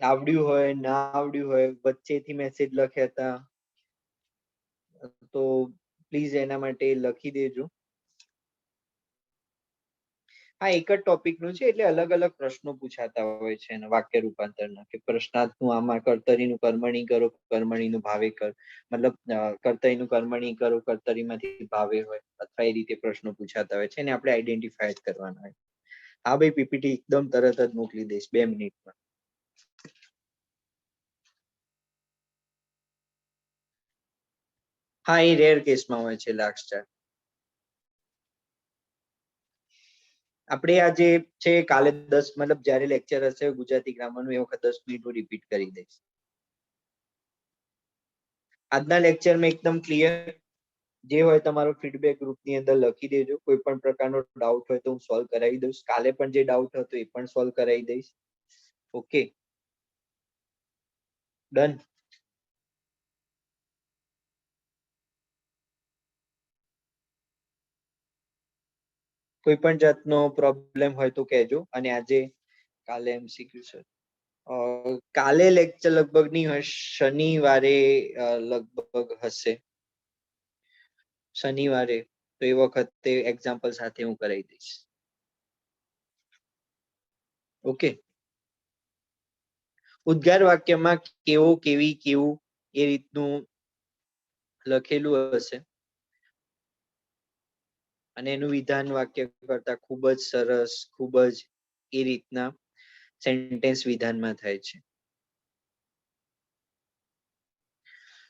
આવડ્યું હોય ના આવડ્યું હોય, વચ્ચેથી મેસેજ લખ્યા હતા તો પ્લીઝ એના માટે લખી દેજો. આ એક જ ટોપિક નું છે એટલે અલગ અલગ પ્રશ્નો પૂછાતા હોય છે એના વાક્ય રૂપાંતરના કે પ્રશ્નાર્થનું આમાં કર્તરીનું કર્મણી કરો કર્મણીનું ભાવે કર મતલબ કર્તરીનું કર્મણી કરો કર્તરીમાંથી ભાવે હોય અથવા એ રીતે પ્રશ્નો પૂછાતા હોય છે અને આપણે આઈડેન્ટિફાય કરવાના હોય. હા ભાઈ પીપીટી એકદમ તરત જ મોકલી દઈશ 2 મિનિટમાં. હા એ રેર કેસમાં હોય છે લાસ્ટ સ્ટાર. આપણે આજે છે કાલે 10 મતલબ જ્યારે લેક્ચર હશે ગુજરાતી ગ્રામરનું એ વખત 10 મિનિટ રિપીટ કરી દઈશ. આજના લેક્ચરમાં એકદમ ક્લિયર જે હોય તમારો ફીડબેક ગ્રુપની અંદર લખી દેજો. કોઈ પણ પ્રકારનો ડાઉટ હોય તો હું સોલ્વ કરાવી દઈશ. કાલે પણ જે ડાઉટ હતો એ પણ સોલ્વ કરાવી દઈશ. Okay done. કોઈ પણ જાતનો પ્રોબ્લેમ હોય તો કહેજો. અને આજે કાલે એમસીક્યુ છે. કાલે લેક્ચર લગભગ નહીં હોય, શનિવારે લગભગ હશે. શનિવારે તો એ વખતે એક્ઝામ્પલ સાથે હું કરાવી દઈશ. ઓકે. ઉદ્ગાર વાક્યમાં કેવો કેવી કેવું એ રીતનું લખેલું હશે અને એનું વિધાન વાક્ય કરતા ખૂબ જ સરસ, ખૂબ જ એ રીતના સેન્ટેન્સ વિધાનમાં થાય છે.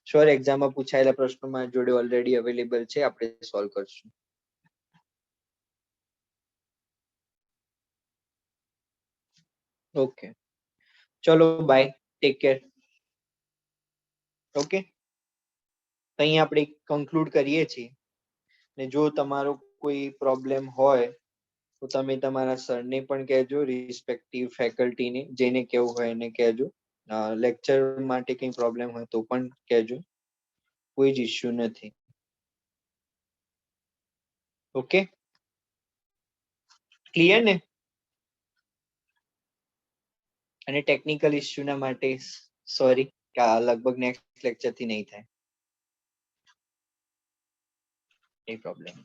શ્યોર એક્ઝામમાં પૂછાયેલા પ્રશ્નો મારી જોડે ઓલરેડી અવેલેબલ છે, આપણે સોલ્વ કરશું. ઓકે ચલો બાય, ટેક કેર. ઓકે અહીં આપણે કન્ક્લુડ કરીએ છીએ. ને જો તમારો કોઈ પ્રોબ્લેમ હોય તો તમે તમારા સરને પણ કહેજો, રિસ્પેક્ટિવ ફેકલ્ટીને, જેને કહેવું હોય એને કહેજો. લેક્ચર માટે કંઈ પ્રોબ્લેમ હોય તો પણ કહેજો, કોઈ જ ઇશ્યુ નથી. ઓકે ક્લિયર ને? અને ટેકનિકલ ઇશ્યુના માટે સોરી કે આ લગભગ નેક્સ્ટ લેક્ચર થી નહીં થાય. એ પ્રોબ્લેમ.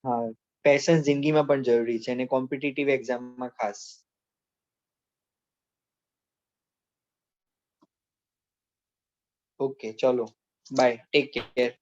હા પેશન્સ જિંદગીમાં પણ જરૂરી છે અને કોમ્પિટિટિવ એક્ઝામમાં ખાસ. ઓકે ચલો બાય, ટેક કેર.